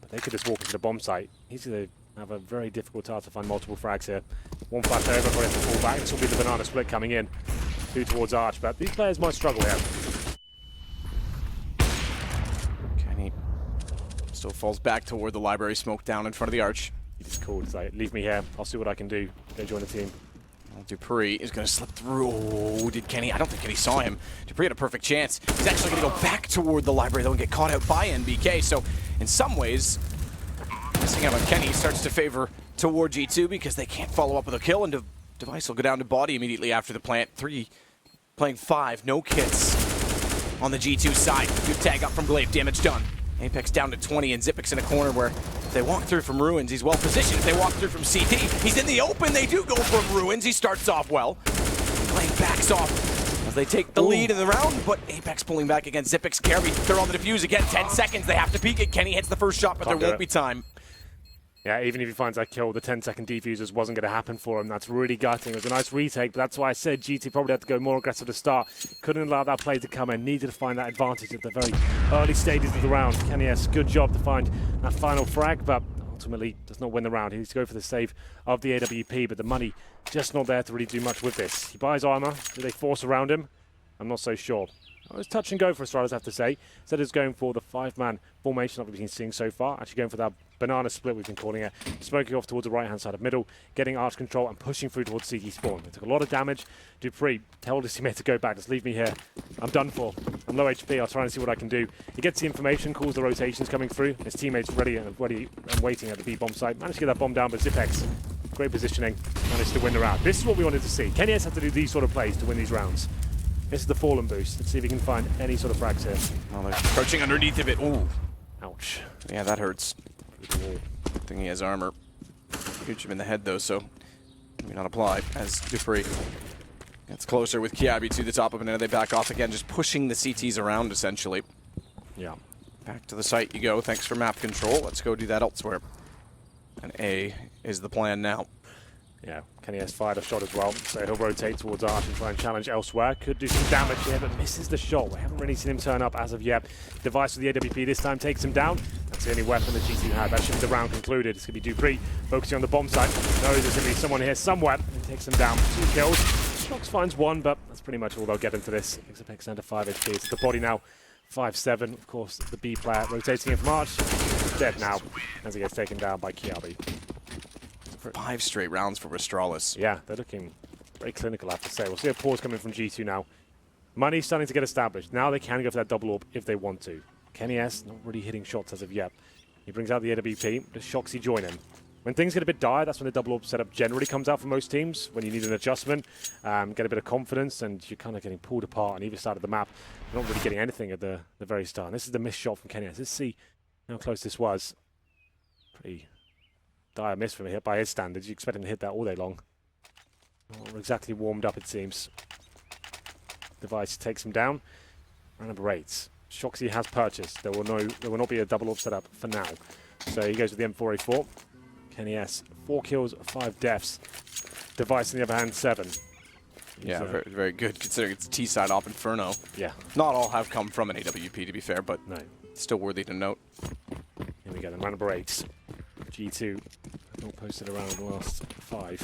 But they could just walk into the bomb site. He's going to have a very difficult task to find multiple frags here. One flash over for him to fall back. This will be the banana split coming in. 2 towards Arch, but these players might struggle here. Kenny still falls back toward the library, smoke down in front of the Arch. He just called, it's like, leave me here. I'll see what I can do. Go join the team. Well, Dupree is going to slip through. Oh, did Kenny? I don't think Kenny saw him. Dupree had a perfect chance. He's actually going to go back toward the library, though, and get caught out by NBK. So, in some ways, missing out on Kenny starts to favor toward G2 because they can't follow up with a kill, and Device will go down to body immediately after the plant. 3 playing 5, no kits on the G2 side. Good tag up from Glaive, damage done. Apex down to 20, and Zipix in a corner where if they walk through from Ruins, he's well positioned. If they walk through from CT, he's in the open. They do go from Ruins. He starts off well. Glaive backs off as they take the lead in the round, but Apex pulling back against Zipix. Gary, they're on the defuse again. 10 seconds. They have to peek it. Kenny hits the first shot, but there won't be time. Yeah, even if he finds that kill, the 10-second defusers wasn't going to happen for him. That's really gutting. It was a nice retake, but that's why I said GT probably had to go more aggressive to start. Couldn't allow that play to come in. Needed to find that advantage at the very early stages of the round. Kenny S, good job to find that final frag, but ultimately does not win the round. He needs to go for the save of the AWP, but the money just not there to really do much with this. He buys armor. Do they force around him? I'm not so sure. It was touch and go for Astralis, I have to say. Instead of going for the 5-man formation that we've been seeing so far, actually going for that banana split we've been calling it, smoking off towards the right-hand side of middle, getting arch control and pushing through towards CT spawn. They took a lot of damage. Dupree told his teammate to go back, just leave me here. I'm done for. I'm low HP, I'll try and see what I can do. He gets the information, calls the rotations coming through. His teammate's ready and waiting at the B-bomb site. Managed to get that bomb down, but Zipex, great positioning, managed to win the round. This is what we wanted to see. Kenny S had to do these sort of plays to win these rounds. This is the fallen boost. Let's see if we can find any sort of frags here. Well, they're approaching underneath of it. Ooh. Ouch. Yeah, that hurts. Good thing he has armor. Huge him in the head, though, so maybe not apply as Dupree gets closer with Kiabi to the top of an end. They back off again, just pushing the CTs around, essentially. Yeah. Back to the site you go. Thanks for map control. Let's go do that elsewhere. And A is the plan now. Yeah, Kenny has fired a shot as well, so he'll rotate towards Arch and try and challenge elsewhere. Could do some damage here, but misses the shot. We haven't really seen him turn up as of yet. Device with the AWP this time takes him down. That's the only weapon that G2 had. That should be the round concluded. It's going to be Dupree focusing on the bomb site. Knows there's going to be someone here somewhere. And takes him down. 2 kills. Shox finds 1, but that's pretty much all they'll get into this. Picks up X down to 5 HP. It's the body now. 5-7. Of course, the B player rotating in from Arch. Dead now as he gets taken down by Kiabi. 5 straight rounds for Astralis. Yeah, they're looking very clinical, I have to say. We'll see a pause coming from G2 now. Money's starting to get established. Now they can go for that double orb if they want to. Kenny S not really hitting shots as of yet. He brings out the AWP. Does Shoxy join him? When things get a bit dire, that's when the double orb setup generally comes out for most teams. When you need an adjustment, get a bit of confidence, and you're kind of getting pulled apart on either side of the map. You're not really getting anything at the very start. And this is the missed shot from Kenny S. Let's see how close this was. Pretty dire miss from here by his standards. You expect him to hit that all day long. Not exactly warmed up, it seems. Device takes him down. Round number 8. Shoxy has purchased. There will not be a double orb set up for now. So he goes with the M4A4. Kenny S, 4 kills, 5 deaths. Device on the other hand, 7. Yeah, very, very good considering it's T-side op Inferno. Yeah. Not all have come from an AWP, to be fair, but No. still worthy to note. Here we go, then round number 8. G2 not posted around the last 5.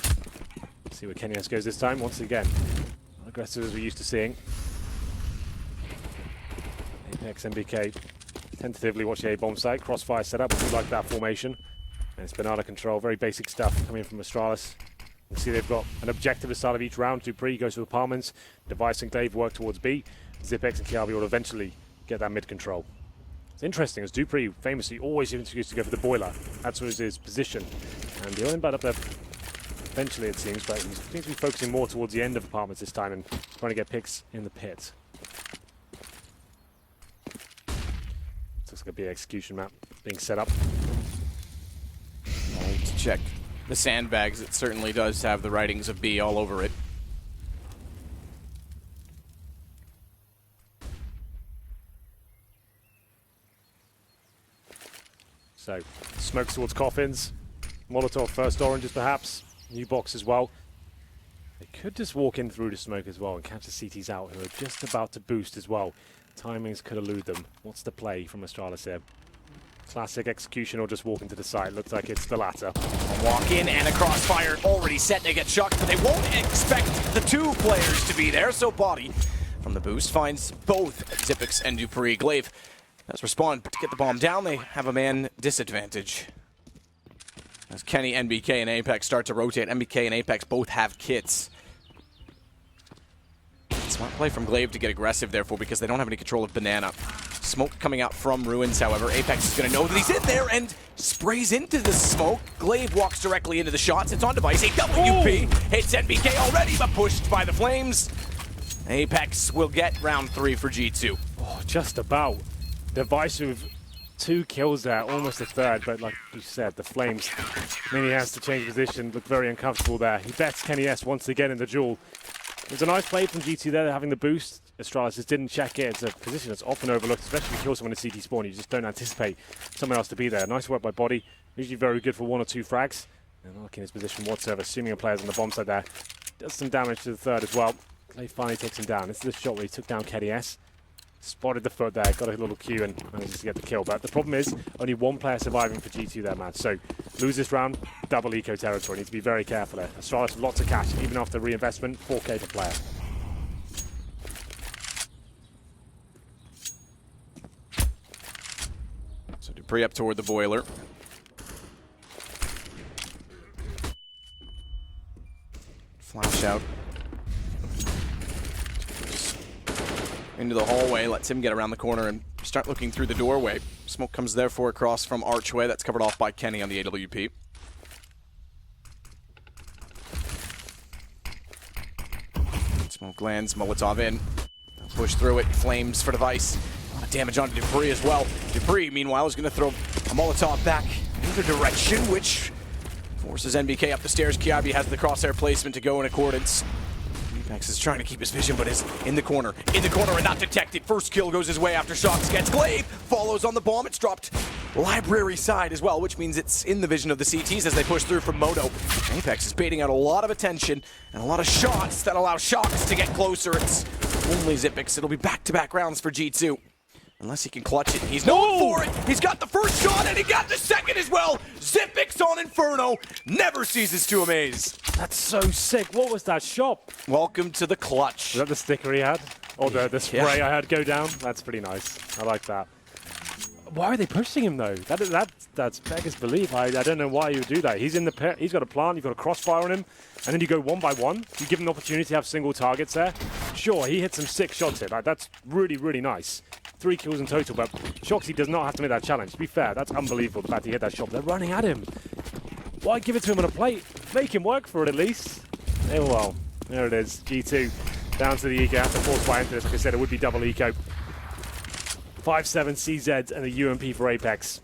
See where Kenny S goes this time. Once again, not aggressive as we're used to seeing. Apex MBK tentatively watch the A-bomb site. Crossfire setup. We like that formation. And it's been out of control. Very basic stuff coming in from Astralis. You can see they've got an objective at the start of each round. Dupree goes to apartments. Device and Glaive work towards B. Zipex and Kiabi will eventually get that mid control. It's interesting as Dupree famously always used to go for the boiler. That's his position. And he'll end up there eventually, it seems, but he seems to be focusing more towards the end of apartments this time and trying to get picks in the pit. Looks like a big execution map being set up. To check the sandbags, it certainly does have the writings of B all over it. So, smokes towards coffins. Molotov first oranges perhaps. New box as well. They could just walk in through the smoke as well and catch the CTs out who are just about to boost as well. Timings could elude them. What's the play from Astralis here? Classic execution or just walk into the site? Looks like it's the latter. A walk in and a crossfire already set. They get shocked, but they won't expect the 2 players to be there. So Body from the boost finds both Zipex and Dupree. Glaive does respond, but to get the bomb down, they have a man disadvantage. As Kenny, NBK, and Apex start to rotate, NBK and Apex both have kits. Smart play from Glaive to get aggressive, therefore, because they don't have any control of Banana. Smoke coming out from Ruins, however. Apex is going to know that he's in there and sprays into the smoke. Glaive walks directly into the shots. It's on Device. AWP hits NBK already, but pushed by the Flames. Apex will get round 3 for G2. Oh, just about. Device with 2 kills there, almost a third, but like you said, the Flames mean he has to change position, look very uncomfortable there. He bets Kenny S once again in the duel. It was a nice play from G2 there, having the boost. Astralis just didn't check it. It's a position that's often overlooked, especially if you kill someone in CT spawn. You just don't anticipate someone else to be there. Nice work by Body. Usually very good for 1 or 2 frags. And looking at his position, whatsoever, assuming a player's on the bomb side there. Does some damage to the third as well. Clay finally takes him down. This is the shot where he took down Kenny S. Spotted the foot there, got a little Q and manages to get the kill. But the problem is, only 1 player surviving for G2 there, man. So, lose this round, double eco territory. Need to be very careful there. Astralis, lots of cash, even after reinvestment, 4K per player. So Dupree up toward the boiler. Flash out. Into the hallway, lets him get around the corner and start looking through the doorway. Smoke comes therefore across from Archway. That's covered off by Kenny on the AWP. Smoke lands, Molotov in. Push through it, Flames for Device. A lot of damage onto Dupree as well. Dupree, meanwhile, is going to throw a Molotov back in the direction, which forces NBK up the stairs. Kiabi has the crosshair placement to go in accordance. Apex is trying to keep his vision, but is in the corner and not detected. First kill goes his way after Shox gets Glaive, follows on the bomb. It's dropped library side as well, which means it's in the vision of the CTs as they push through from Moto. Apex is baiting out a lot of attention and a lot of shots that allow Shox to get closer. It's only Zipex. It'll be back-to-back rounds for G2. Unless he can clutch it. He's known for it. He's got the first shot and he got the second as well. Zipex on Inferno. Never ceases to amaze. That's so sick. What was that shot? Welcome to the clutch. Was that the sticker he had? Or the spray I had go down? That's pretty nice. I like that. Why are they pushing him though? That's beggars belief. I don't know why you would do that. He's in the pit. He's got a plant. You've got a crossfire on him. And then you go 1 by 1. You give him the opportunity to have single targets there. Sure, he hit some 6 shots here. That's really, really nice. 3 kills in total, but Shoxy does not have to make that challenge. To be fair, that's unbelievable, the fact he hit that shot. They're running at him. Why give it to him on a plate? Make him work for it at least. Oh well, there it is. G2 down to the eco. Have to force fire into this. Like I said, it would be double eco. 5-7 CZ and a UMP for Apex.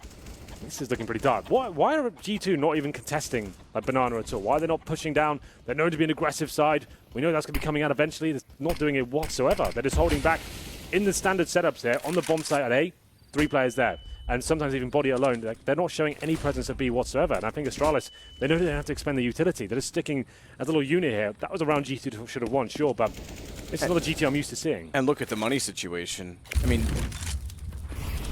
This is looking pretty dark. Why are G2 not even contesting like Banana at all? Why are they not pushing down? They're known to be an aggressive side. We know that's going to be coming out eventually. They're not doing it whatsoever. They're just holding back in the standard setups there on the bomb site at A. 3 players there. And sometimes even body alone, they're not showing any presence at B whatsoever. And I think Astralis, they know they don't have to expend the utility. They're just sticking as a little unit here. That was a round G2 should have won, sure, but it's not the GT I'm used to seeing. And look at the money situation. I mean,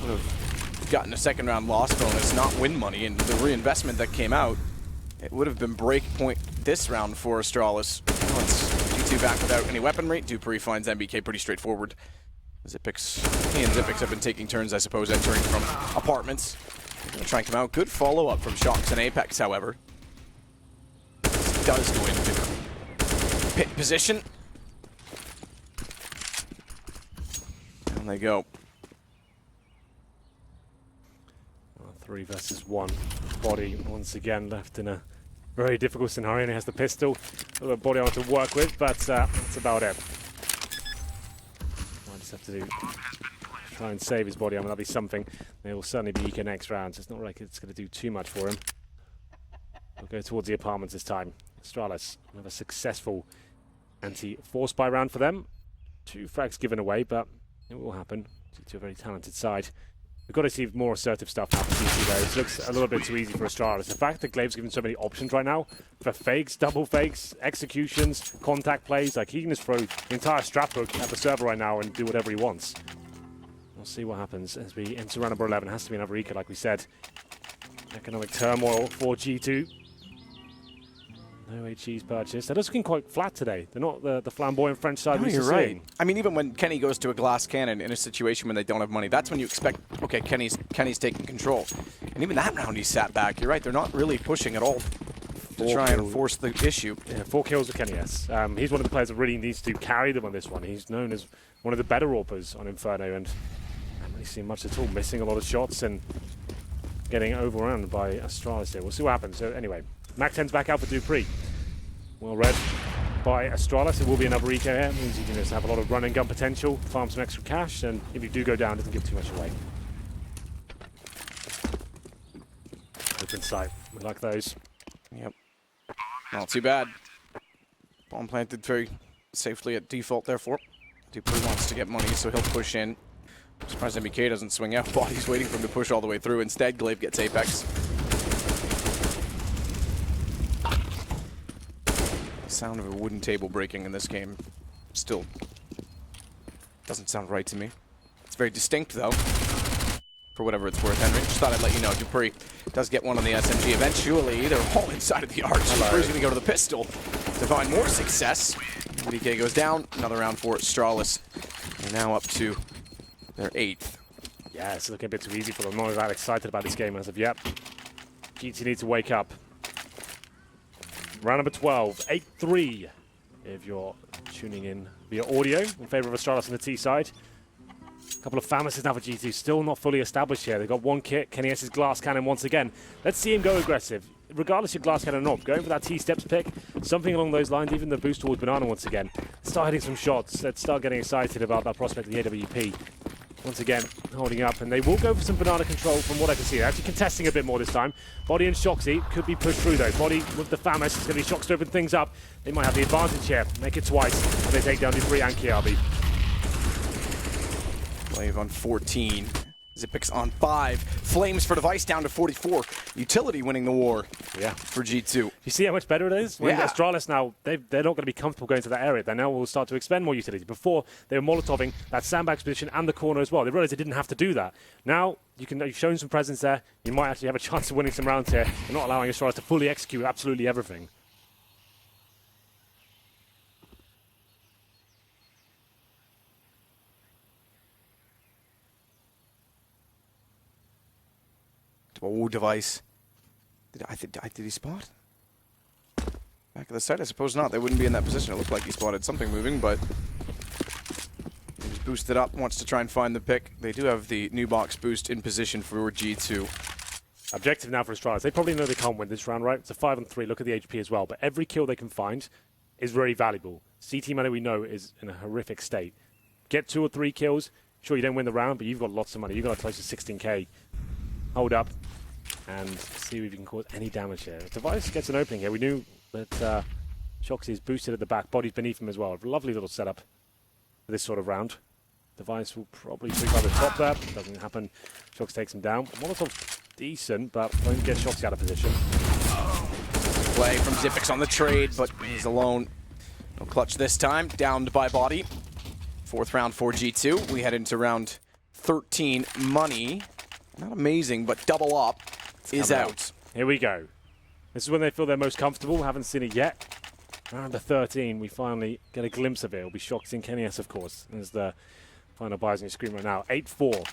would have gotten a second round loss bonus, not win money, and the reinvestment that came out, it would have been break point this round for Astralis. Once G2 back without any weaponry, dupreeh finds MBK pretty straightforward. Xyp9x, he and Xyp9x have been taking turns, I suppose, entering from apartments. They're gonna try and come out. Good follow-up from Shox and Apex, however. This does go into pit position. Down they go. 3 versus 1. Body once again left in a very difficult scenario, and he has the pistol. A little body armor to work with, but that's about it. Might just have to try and save his body armor. That'll be something. They will certainly be eco next round, so it's not like it's going to do too much for him. We'll go towards the apartments this time. Astralis, another successful anti-force buy round for them. 2 frags given away, but it will happen due to a very talented side. We've got to see more assertive stuff now for GT though. It looks a little bit too easy for Astralis. The fact that Glaive's given so many options right now for fakes, double fakes, executions, contact plays, like he can just throw the entire strap hook at the server right now and do whatever he wants. We'll see what happens as we enter round number 11. It has to be another eco, like we said. Economic turmoil for G2. No HE's purchased. They're just looking quite flat today. They're not the flamboyant French side we're used to seeing. I mean, even when Kenny goes to a glass cannon in a situation when they don't have money, that's when you expect, okay, Kenny's taking control. And even that round he sat back. You're right, they're not really pushing at all to try and force the issue. Yeah, 4 kills with Kenny, yes. He's one of the players that really needs to carry them on this one. He's known as one of the better AWPers on Inferno, and I haven't really seen much at all, missing a lot of shots and getting overrun by Astralis here. We'll see what happens. So anyway, Mac 10's back out for dupreeh. Well read by Astralis. It will be another eco here. It means you can just have a lot of run and gun potential, farm some extra cash, and if you do go down, it doesn't give too much away. Open sight. We like those. Yep. Not too bad. Bomb planted very safely at default, therefore. dupreeh wants to get money, so he'll push in. I'm surprised MBK doesn't swing out. Body's waiting for him to push all the way through. Instead, Glaive gets Apex. Sound of a wooden table breaking in this game still doesn't sound right to me. It's very distinct though, for whatever it's worth. Henry, just thought I'd let you know, dupreeh does get one on the SMG eventually. They're all inside of the arch. dupreeh's gonna go to the pistol to find more success. DK goes down, another round for Astralis. They're now up to their 8th. Yeah, it's looking a bit too easy for them. I'm not that excited about this game as of yet. GT needs to wake up. Round number 12, 8-3. If you're tuning in via audio in favor of Astralis on the T side. A couple of Famuses now for G2, still not fully established here. They've got one kit, Kenny S.'s glass cannon once again. Let's see him go aggressive. Regardless of glass cannon or not, going for that T-steps pick, something along those lines, even the boost towards Banana once again. Start hitting some shots. Let's start getting excited about that prospect of the AWP. Once again, holding up, and they will go for some Banana control from what I can see. They're actually contesting a bit more this time. Body and Shoxy could be pushed through though. Body with the Famus, it's going to be Shox to open things up. They might have the advantage here. Make it twice, and they take down dupreeh and Kiabi. Glaive on 14. Xyp9x on 5. Flames for Device down to 44. Utility winning the war for G2. You see how much better it is? When Astralis now, they're not going to be comfortable going to that area. They now will start to expend more utility. Before, they were Molotoving that sandbags position and the corner as well. They realized they didn't have to do that. Now, you've shown some presence there. You might actually have a chance of winning some rounds here and not allowing Astralis to fully execute absolutely everything. Oh, Device. Did he spot? Back of the site? I suppose not. They wouldn't be in that position. It looked like he spotted something moving, but he was boosted up, wants to try and find the pick. They do have the new box boost in position for G2. Objective now for Astralis. They probably know they can't win this round, right? It's a 5-3. Look at the HP as well. But every kill they can find is very valuable. CT money we know is in a horrific state. Get 2 or 3 kills. Sure, you don't win the round, but you've got lots of money. You've got close to 16k. Hold up. and see if we can cause any damage here. Device gets an opening here. We knew that Shoxy is boosted at the back. Body's beneath him as well. Lovely little setup for this sort of round. Device will probably pick by the top there. Doesn't happen. Shoxy takes him down. Molotov's decent, but won't get Shoxy out of position. Play from Zipix on the trade, but he's alone. No clutch this time. Downed by Body. 4th round for G2. We head into round 13. Money, not amazing, but double up is out. Here we go. This is when they feel they're most comfortable. Haven't seen it yet. Round number 13, we finally get a glimpse of it. It'll be Shoxy and Kenny S, of course, as the final buys on your screen right now. 8-4.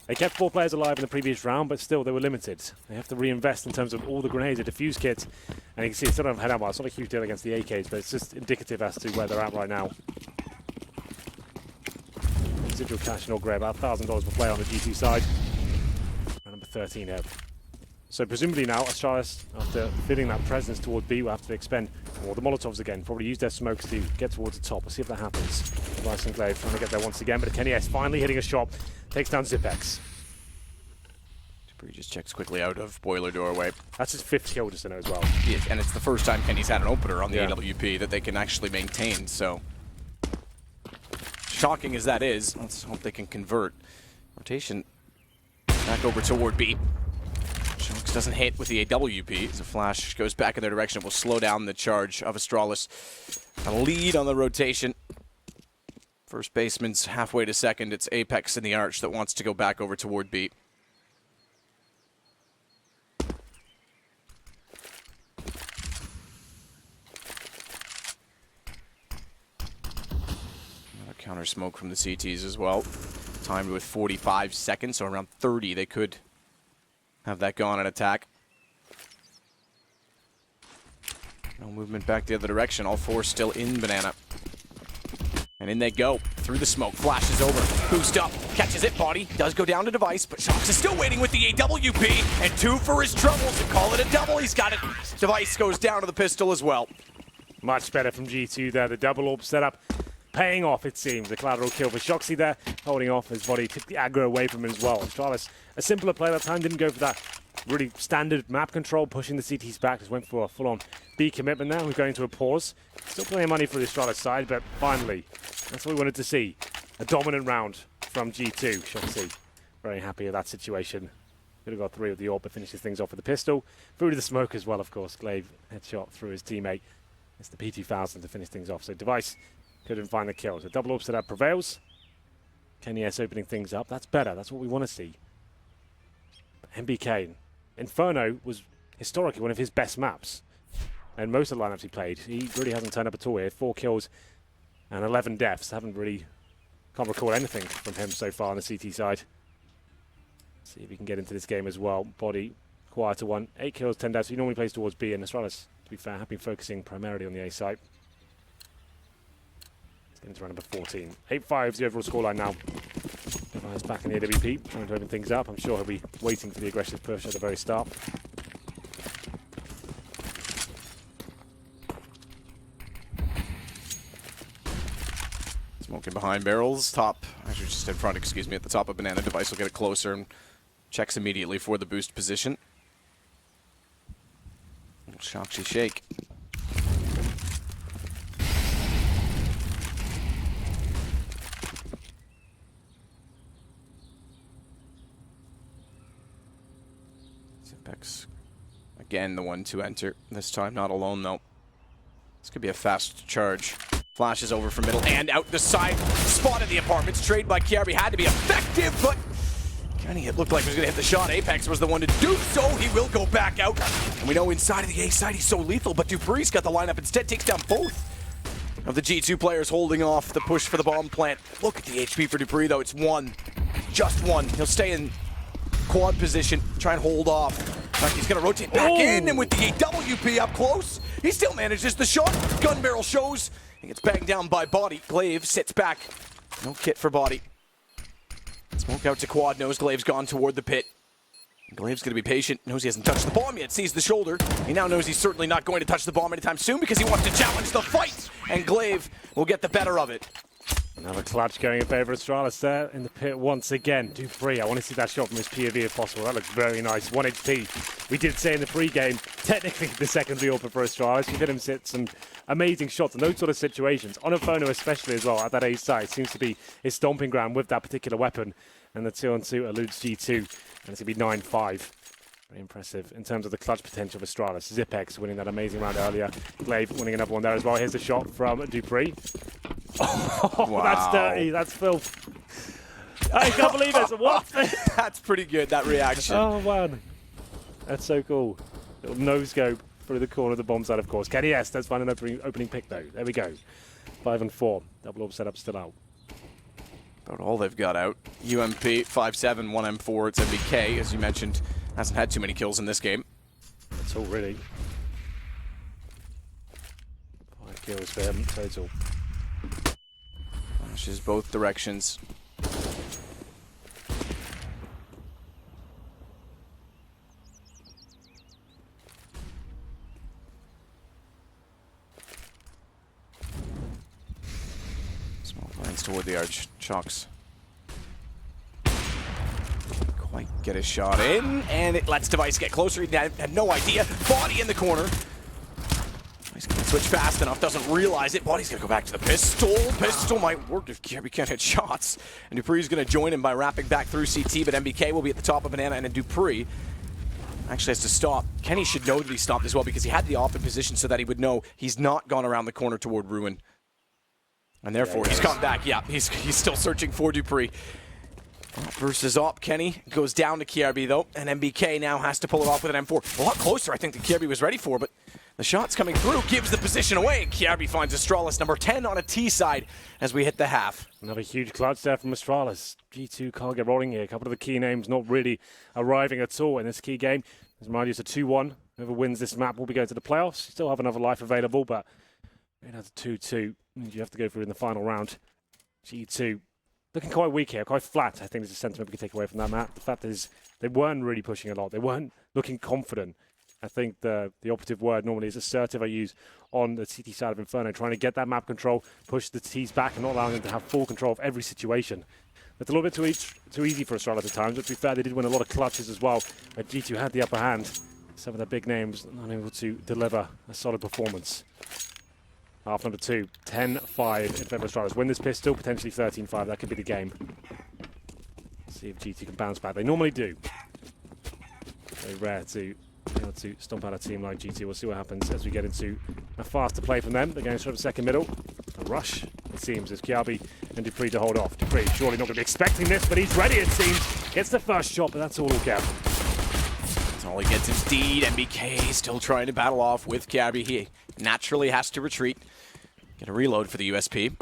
They kept 4 players alive in the previous round, but still they were limited. They have to reinvest in terms of all the grenades, the defuse kits, and you can see it's not a head ammo. It's not a huge deal against the AKs, but it's just indicative as to where they're at right now. Residual cash and all grey, about $1,000 per player on the G2 side. Round number 13 here. So presumably now, Astralis, after feeling that presence toward B, will have to expend more the Molotovs again. Probably use their smokes to get towards the top. We'll see if that happens. Device and Glaive trying to get there once again, but Kenny S finally hitting a shot. Takes down Zipex. Dupree just checks quickly out of boiler doorway. That's his 5th kill, just to know as well. Yeah, and it's the first time Kenny's had an opener on the AWP that they can actually maintain, so... Shocking as that is, let's hope they can convert. Rotation back over toward B. Shox doesn't hit with the AWP as a flash goes back in their direction. It will slow down the charge of Astralis. A lead on the rotation. First baseman's halfway to second. It's Apex in the arch that wants to go back over toward B. Another counter smoke from the CTs as well. Timed with 45 seconds, so around 30 they could have that go on an attack. No movement back the other direction. All 4 still in Banana. And in they go. Through the smoke. Flashes over. Boost up. Catches it. Body does go down to Device, but Shox is still waiting with the AWP. And 2 for his troubles. And call it a double. He's got it. Device goes down to the pistol as well. Much better from G2 there. The double orb setup paying off, it seems. The collateral kill for Shoxy there. Holding off his Body. Took the aggro away from him as well. Astralis, a simpler play that time. Didn't go for that really standard map control, pushing the CTs back. Just went for a full-on B commitment now. We're going to a pause. Still plenty of money for the Astralis side, but finally, that's what we wanted to see. A dominant round from G2. Shoxy very happy with that situation. Could have got 3 with the AWP, but finishes things off with the pistol. Through to the smoke as well, of course. Glaive headshot through his teammate. It's the P2000 to finish things off. So Device couldn't find the kill. So double AWP setup prevails. Kenny S opening things up. That's better. That's what we want to see. But MBK, Inferno was historically one of his best maps. And most of the lineups he played, he really hasn't turned up at all here. 4 kills and 11 deaths. Can't recall anything from him so far on the CT side. See if he can get into this game as well. Body, quieter one. 8 kills, 10 deaths. He normally plays towards B, and Astralis, to be fair, have been focusing primarily on the A site. Let's get into round number 14. 8-5 is the overall scoreline now. Device back in the AWP, trying to open things up. I'm sure he'll be waiting for the aggressive push at the very start. Smoking behind barrels, top, actually just in front, excuse me, at the top of Banana. Device will get it closer and checks immediately for the boost position. Shoxy shake. Zipex, again the one to enter, this time not alone though. This could be a fast charge. Flashes over from middle and out the side. Spotted the apartments. Trade by Kiarby had to be effective, but Kenny, it looked like he was going to hit the shot. Apex was the one to do so. He will go back out. And we know inside of the A side he's so lethal, but Dupree's got the lineup instead. Takes down both of the G2 players holding off the push for the bomb plant. Look at the HP for Dupree though. It's 1. Just 1. He'll stay in quad position. Try and hold off. In fact, he's going to rotate back in, and with the AWP up close, he still manages the shot. Gun barrel shows. He gets banged down by Body. Glaive sits back. No kit for Body. Smoke out to quad. Knows Glaive's gone toward the pit. Glaive's going to be patient. Knows he hasn't touched the bomb yet. Sees the shoulder. He now knows he's certainly not going to touch the bomb anytime soon because he wants to challenge the fight. And Glaive will get the better of it. Another clutch going in favour of Astralis there in the pit once again. Dupree, I want to see that shot from his POV if possible. That looks very nice. 1 HP. We did say in the pre-game, technically the second real for Astralis. We've hit him hit some amazing shots in those sort of situations. On a phono especially as well, at that A side, seems to be his stomping ground with that particular weapon. And the 2-on-2 eludes G2. And it's going to be 9-5. Very impressive in terms of the clutch potential of Astralis. Zipex winning that amazing round earlier. Glaive winning another one there as well. Here's a shot from Dupree. Oh, wow. That's dirty. That's filth. I can't believe it. What? That's pretty good, that reaction. Oh, man. That's so cool. Little nose go through the corner of the bomb side, of course. Kenny S, let's find an opening pick, though. There we go. 5 and 4. Double orb setup still out. About all they've got out. UMP, 5-7, 1 M4. It's MBK, as you mentioned. Hasn't had too many kills in this game. That's all really. 5 kills for him total. Flashes both directions. Small lines toward the arch. Chalks. Quite get a shot in, and it lets Device get closer. He had no idea. Body in the corner. He's going to switch fast enough, doesn't realize it. Body's going to go back to the pistol. Pistol might work if Kirby can't hit shots. And Dupree's going to join him by wrapping back through CT, but MBK will be at the top of Banana, and then Dupree actually has to stop. Kenny should know that he stopped as well because he had the op in position so that he would know he's not gone around the corner toward Ruin. And therefore, he's come back. Yeah, he's still searching for Dupree. Versus op, Kenny goes down to KRB though, and MBK now has to pull it off with an M4. A lot closer, I think, than KRB was ready for, but the shot's coming through, gives the position away, and KRB finds Astralis number 10 on a T side as we hit the half. Another huge clutch there from Astralis. G2 can't get rolling here. A couple of the key names not really arriving at all in this key game. As mind you, it's a 2-1. Whoever wins this map will be going to the playoffs. You still have another life available, but it has a 2-2. You have to go through in the final round. G2 looking quite weak here, quite flat. I think there's a sentiment we can take away from that map. The fact is they weren't really pushing a lot. They weren't looking confident. I think the operative word normally is assertive. I use on the CT side of Inferno, trying to get that map control, push the T's back and not allowing them to have full control of every situation. It's a little bit too easy for Astralis at times, but to be fair, they did win a lot of clutches as well. But G2 had the upper hand. Some of the big names not able to deliver a solid performance. Half number 2, 10-5 in favour of Astralis. Win this pistol, potentially 13-5. That could be the game. See if G2 can bounce back. They normally do. Very rare to be able to stomp out a team like G2. We'll see what happens as we get into a faster play from them. They're going sort of second middle. A rush, it seems, as Kiabi and Dupree to hold off. Dupree surely not going to be expecting this, but he's ready, it seems. Gets the first shot, but that's all he'll get. That's all he gets indeed. MBK still trying to battle off with Kiabi. He naturally has to retreat. Get a reload for the USP.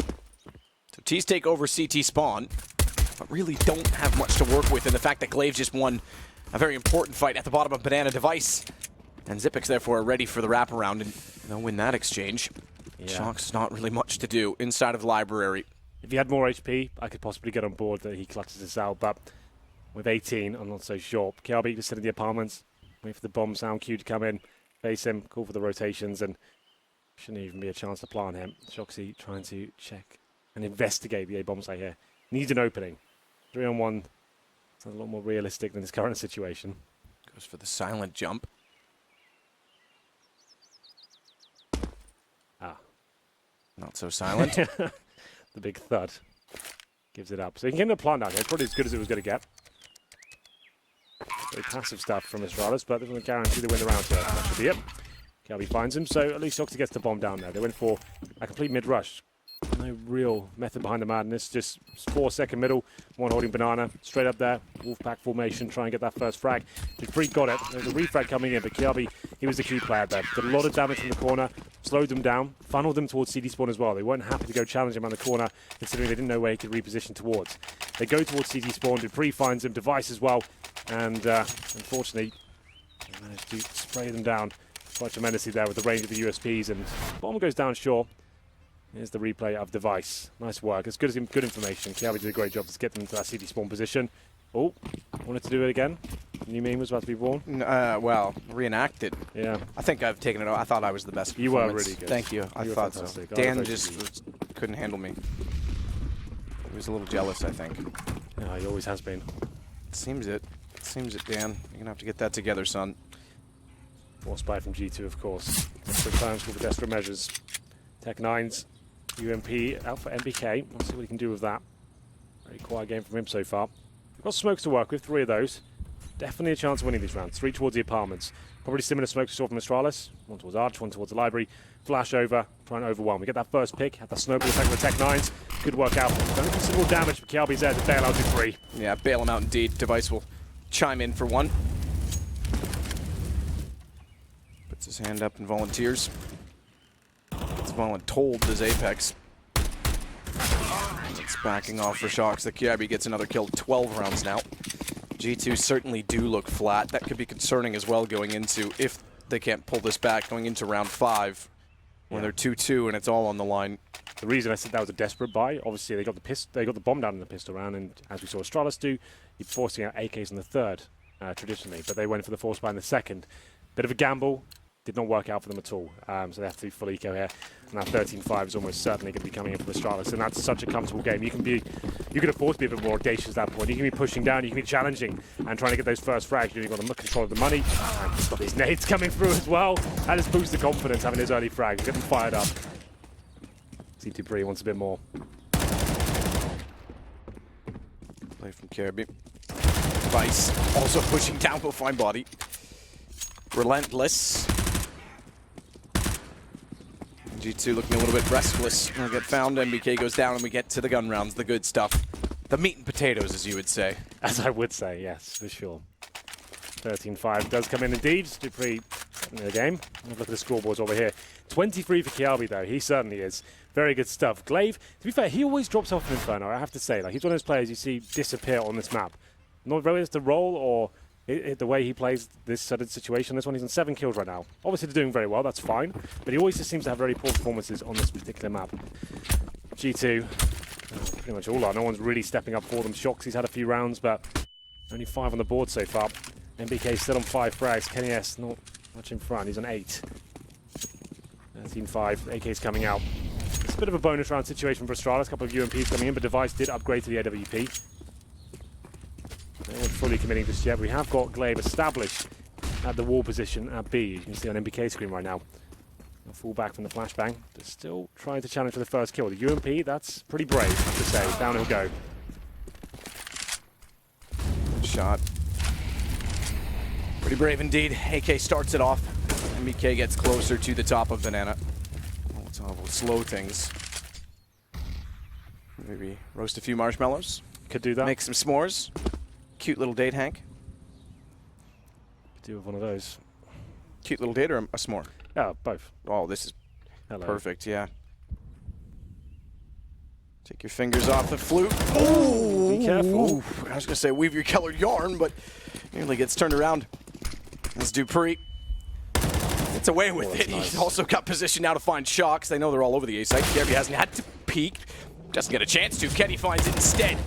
So T's take over CT spawn, but really don't have much to work with in the fact that Glaive just won a very important fight at the bottom of Banana Device. And Zipex therefore are ready for the wraparound, and they'll win that exchange. Yeah. Shock's not really much to do inside of the library. If he had more HP, I could possibly get on board that he clutches this out, but with 18, I'm not so sure. KRB just sitting in the apartments, wait for the bomb sound cue to come in, face him, call for the rotations, and shouldn't even be a chance to plant him. Shoxy trying to check and investigate the A-bomb site here. Needs an opening. 3-on-1. It's a lot more realistic than his current situation. Goes for the silent jump. Ah. Not so silent. The big thud. Gives it up. So he can get a plant down here. It's probably as good as it was going to get. Very passive stuff from Astralis, but they don't guarantee they win the round here. That should be it. Calby finds him, so at least Shoxy gets the bomb down there. They went for a complete mid-rush. No real method behind the madness. Just 4-second middle, one holding Banana. Straight up there, Wolfpack formation, try and get that first frag. Dupree got it. There's a refrag coming in, but Kiabi, he was the key player there. Did a lot of damage from the corner, slowed them down, funneled them towards CD spawn as well. They weren't happy to go challenge him on the corner, considering they didn't know where he could reposition towards. They go towards CD spawn, Dupree finds him, Device as well, and unfortunately, they managed to spray them down quite tremendously there with the range of the USPs, and bomb goes down short. Here's the replay of Device. Nice work. It's good information. Kiabi did a great job to get them into that CD spawn position. Oh, wanted to do it again. New meme was about to be born. Well, reenacted. Yeah. I think I've taken it. I thought I was the best. You were really good. Thank you. I thought so. Dan just was couldn't handle me. He was a little jealous, I think. Yeah, he always has been. Seems it. Seems it, Dan. You're gonna have to get that together, son. Force buy from G2, of course. Desperate times call for desperate measures. Tech 9s, UMP out for MBK. Let's see what he can do with that. Very quiet game from him so far. We've got smokes to work with, 3 of those. Definitely a chance of winning these rounds. 3 towards the apartments. Probably similar smokes we saw from Astralis. 1 towards Arch, 1 towards the library. Flash over, trying to overwhelm. We get that first pick, have that snowball effect with the Tech 9s. Could work out. Done considerable damage for Kiabi's there to bail out Dupree. Yeah, bail him out indeed. Device will chime in for one. Puts his hand up and volunteers. It's voluntold as Apex. It's backing off for Shocks. The Kiabi gets another kill. 12 rounds now. G2 certainly do look flat. That could be concerning as well going into, if they can't pull this back, going into round 5 when they're 2-2 and it's all on the line. The reason I said that was a desperate buy, obviously they got the bomb down in the pistol round, and as we saw Astralis do, you're forcing out AKs in the third traditionally, but they went for the force buy in the second. Bit of a gamble, did not work out for them at all, so they have to be full eco here. And that 13-5 is almost certainly going to be coming in for Astralis, and that's such a comfortable game. You can afford to be a bit more audacious at that point. You can be pushing down, you can be challenging and trying to get those first frags. You've got the control of the money, and he's got these nades coming through as well. That just boosts the confidence having his early frags, get them fired up. Dupree wants a bit more. Play from Kirby. Vice also pushing down, will find body. Relentless. G2 looking a little bit restless. We'll get found, MBK goes down, and we get to the gun rounds, the good stuff. The meat and potatoes, as you would say. As I would say, yes, for sure. 13-5 does come in indeed. Dupree in the game. Look at the scoreboards over here. 23 for Kiabi, though. He certainly is. Very good stuff. Glaive, to be fair, he always drops off in Inferno, I have to say. Like, he's one of those players you see disappear on this map. Not whether it's the role or the way he plays this certain situation. This one, he's on 7 kills right now. Obviously, they're doing very well, that's fine. But he always just seems to have very poor performances on this particular map. G2, pretty much all are. No one's really stepping up for them. Shocks, he's had a few rounds, but only 5 on the board so far. MBK still on 5 frags. Kenny S not much in front. He's on 8. 13-5. AK's coming out. It's a bit of a bonus round situation for Astralis. A couple of UMPs coming in, but Device did upgrade to the AWP. No one's fully committing just yet. We have got Glaive established at the wall position at B. You can see on MBK screen right now. A full back from the flashbang. They're still trying to challenge for the first kill. The UMP, that's pretty brave, I have to say. Down he'll go. Good shot. Pretty brave indeed. AK starts it off. MBK gets closer to the top of Banana. We'll slow things. Maybe roast a few marshmallows. Could do that. Make some s'mores. Cute little date, Hank. Do with one of those. Cute little date or a s'more? Yeah, both. Oh, this is Hello. perfect, yeah. Take your fingers off the flute. Oh, be careful. Ooh. I was going to say weave your colored yarn, but nearly gets turned around. That's Dupree. Gets away with it. Nice. He's also got position now to find Shocks. They know they're all over the A site. Gabby hasn't had to peek. Doesn't get a chance to. Kenny finds it instead.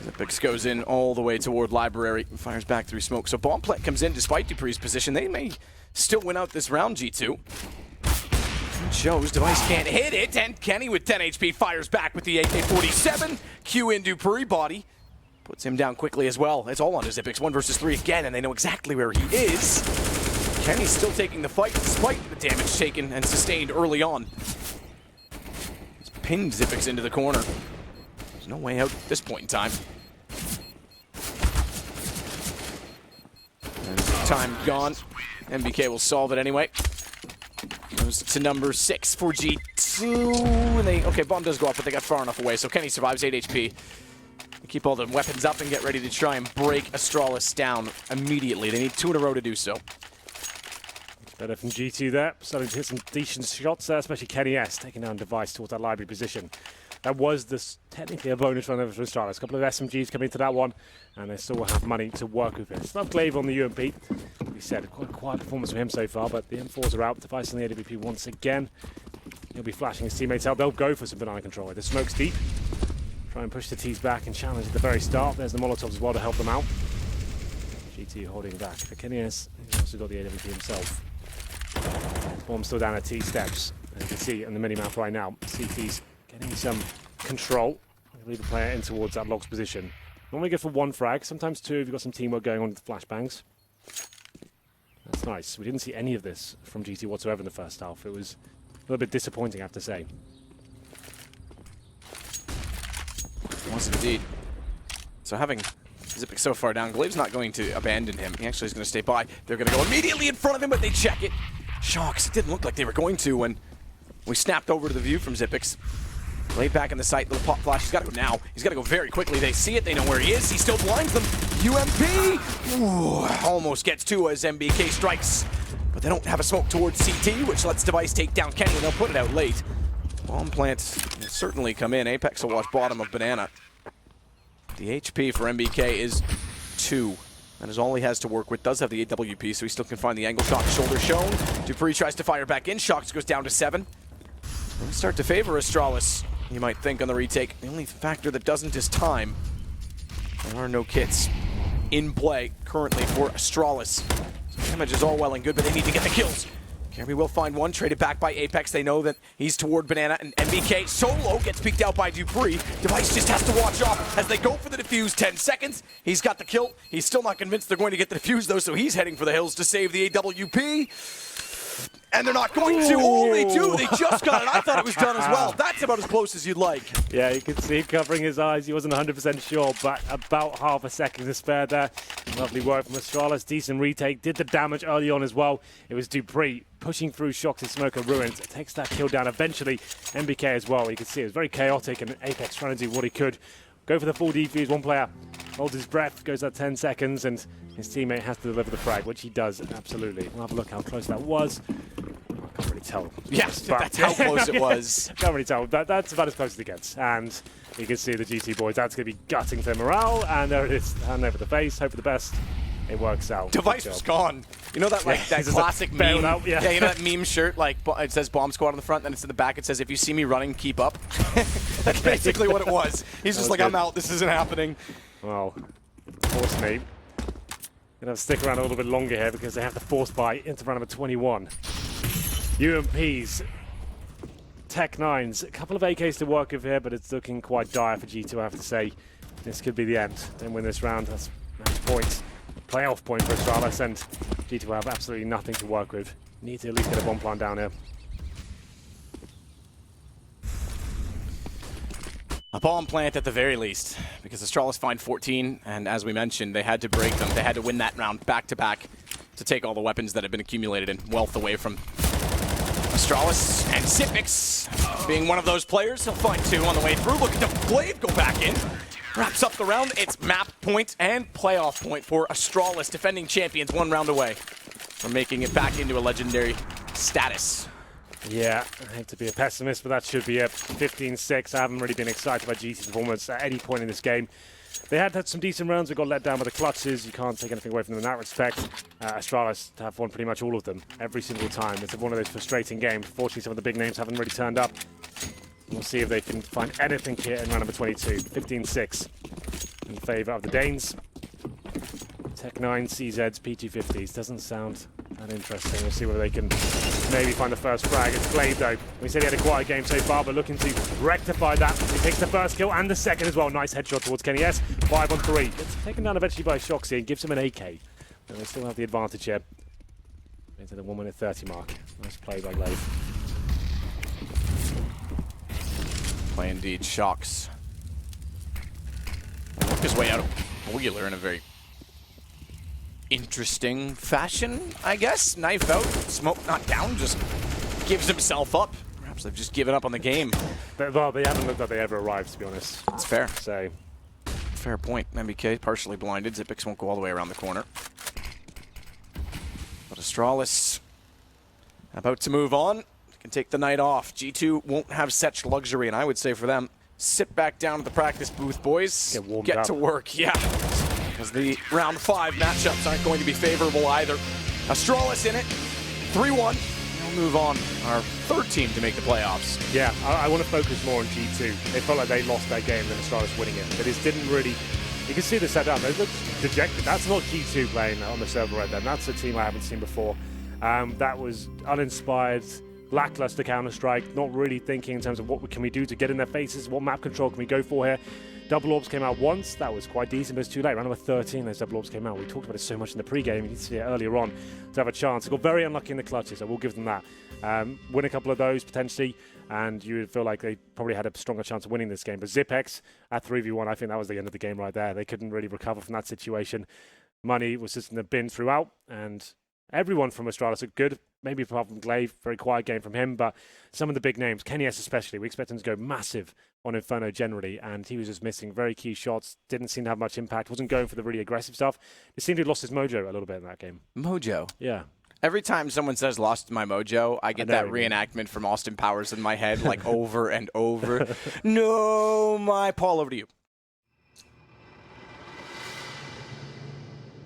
Zipix goes in all the way toward Library and fires back through smoke. So Bombplant comes in despite Dupree's position. They may still win out this round, G2. It shows Device can't hit it, and Kenny with 10 HP fires back with the AK-47. Q in Dupree, body. Puts him down quickly as well. It's all on to Zipix. 1 versus 3 again, and they know exactly where he is. Kenny's still taking the fight despite the damage taken and sustained early on. He's pinned Zipix into the corner. There's no way out at this point in time. And time gone. MBK will solve it anyway. Goes to number 6 for G2. And okay, bomb does go off, but they got far enough away, so Kenny survives 8 HP. They keep all the weapons up and get ready to try and break Astralis down immediately. They need 2 in a row to do so. Better from G2 there. Starting to hit some decent shots there, especially Kenny S taking down Device towards that library position. That was technically a bonus run over for Astralis. A couple of SMGs coming into that one, and they still have money to work with it. Still have Glaive on the UMP. Like we said, quite a quiet performance from him so far, but the M4s are out. Device on the AWP once again. He'll be flashing his teammates out. They'll go for some banana control. The smoke's deep. Try and push the T's back and challenge at the very start. There's the Molotovs as well to help them out. G2 holding back. For Kenny S, he's also got the AWP himself. Bomb still down at T steps. And you can see on the mini-map right now, CT's getting some control. Lead the player in towards that logs position. Normally go for one frag, sometimes two if you've got some teamwork going on with the flashbangs. That's nice. We didn't see any of this from GT whatsoever in the first half. It was a little bit disappointing, I have to say. It was indeed. So having Zipic so far down, Glave's not going to abandon him. He actually is going to stay by. They're going to go immediately in front of him, but they check it. Shocks. It didn't look like they were going to when we snapped over to the view from Zipix. Glaive back in the sight, little pop flash. He's got to go now. He's got to go very quickly. They see it. They know where he is. He still blinds them. UMP! Ooh, almost gets two as MBK strikes. But they don't have a smoke towards CT, which lets Device take down Kenny, and they'll put it out late. Bomb plants will certainly come in. Apex will watch bottom of Banana. The HP for MBK is 2. That is all he has to work with. Does have the AWP, so he still can find the angle shot. Shoulder shown. Dupree tries to fire back in. Shocks goes down to 7. They'll start to favor Astralis, you might think, on the retake. The only factor that doesn't is time. There are no kits in play currently for Astralis. So damage is all well and good, but they need to get the kills. Kirby will find one, traded back by Apex. They know that he's toward Banana, and MBK solo gets peeked out by Dupree. Device just has to watch off as they go for the defuse. 10 seconds. He's got the kill. He's still not convinced they're going to get the defuse, though, so he's heading for the hills to save the AWP. And they're not going to. Oh, they do. They just got it. I thought it was done as well. That's about as close as you'd like. Yeah, you could see him covering his eyes. He wasn't 100% sure, but about half a second to spare there. Lovely work from Astralis. Decent retake. Did the damage early on as well. It was Dupree pushing through Shocks and Smoke and Ruins. Takes that kill down eventually. MBK as well. You can see it was very chaotic, and Apex trying to do what he could. Go for the full defuse. One player holds his breath, goes that 10 seconds, and his teammate has to deliver the frag, which he does, absolutely. We'll have a look how close that was. I can't really tell. Yes, that's how close it was. Can't really tell. That's about as close as it gets. And you can see the GT boys, that's going to be gutting their morale. And there it is, hand over the face, hope for the best. It works out. Device was gone. You know that that classic meme? Out, yeah, you know that meme shirt, like it says Bomb Squad on the front, and it's in the back, it says, if you see me running, keep up. That's basically what it was. He's just like, good. I'm out, this isn't happening. Well, unfortunately, gonna have to stick around a little bit longer here because they have to force buy into round number 21. UMPs, Tech 9s, a couple of AKs to work with here, but it's looking quite dire for G2, I have to say. This could be the end. Don't win this round, that's match point. Playoff point for Astralis, and G2 have absolutely nothing to work with. Need to at least get a bomb plant down here. A bomb plant at the very least, because Astralis find 14, and as we mentioned, they had to break them. They had to win that round back-to-back to take all the weapons that had been accumulated and wealth away from Astralis. And Zipix, being one of those players, he'll find 2 on the way through. Look at the Blade go back in. Wraps up the round. It's map point and playoff point for Astralis, defending champions, 1 round away from making it back into a legendary status. Yeah, I hate to be a pessimist, but that should be it. 15-6. I haven't really been excited by GT's performance at any point in this game. They had some decent rounds. We got let down by the clutches. You can't take anything away from them in that respect. Astralis have won pretty much all of them every single time. It's one of those frustrating games. Fortunately, some of the big names haven't really turned up. We'll see if they can find anything here in round number 22. 15-6 in favour of the Danes. Tech 9, CZs, P250s. Doesn't sound that interesting. We'll see whether they can maybe find the first frag. It's Glaive, though. We said he had a quiet game so far, but looking to rectify that. He takes the first kill and the second as well. Nice headshot towards Kenny S. 5 on 3. Gets taken down eventually by Shoxy and gives him an AK. And they still have the advantage here. Into the 1 minute 30 mark. Nice play by Glaive. Play indeed, Shocks. Work his way out of Wheeler in a very interesting fashion, I guess. Knife out, smoke not down, just gives himself up. Perhaps they've just given up on the game. Well, they haven't looked like they ever arrived, to be honest. It's fair. So, fair point. MBK partially blinded. Zipix won't go all the way around the corner. But Astralis about to move on. Can take the night off. G2 won't have such luxury, and I would say for them, sit back down at the practice booth, boys. Get to work, yeah. Because the round 5 matchups aren't going to be favorable either. Astralis in it, 3-1. We'll move on. Our 3rd team to make the playoffs. Yeah, I want to focus more on G2. It felt like they lost that game than Astralis winning it. They just didn't really... You can see the setup. They look dejected. That's not G2 playing on the server right there. That's a team I haven't seen before. That was uninspired, lackluster Counter-Strike, not really thinking in terms of what can we do to get in their faces, what map control can we go for here. Double orbs came out once, that was quite decent, but it's too late. Round number 13, those double orbs came out. We talked about it so much in the pre-game, you need to see it earlier on to have a chance. They got very unlucky in the clutches, I will give them that. Win a couple of those potentially, and you would feel like they probably had a stronger chance of winning this game. But Zipex at 3v1, I think that was the end of the game right there. They couldn't really recover from that situation. Money was just in the bin throughout, and everyone from Astralis looked good. Maybe apart from Glaive, very quiet game from him, but some of the big names, Kenny S especially, we expect him to go massive on Inferno generally, and he was just missing very key shots, didn't seem to have much impact, wasn't going for the really aggressive stuff. It seemed to have lost his mojo a little bit in that game. Mojo? Yeah. Every time someone says lost my mojo, I get that reenactment from Austin Powers in my head, like over and over. No, my Paul, over to you.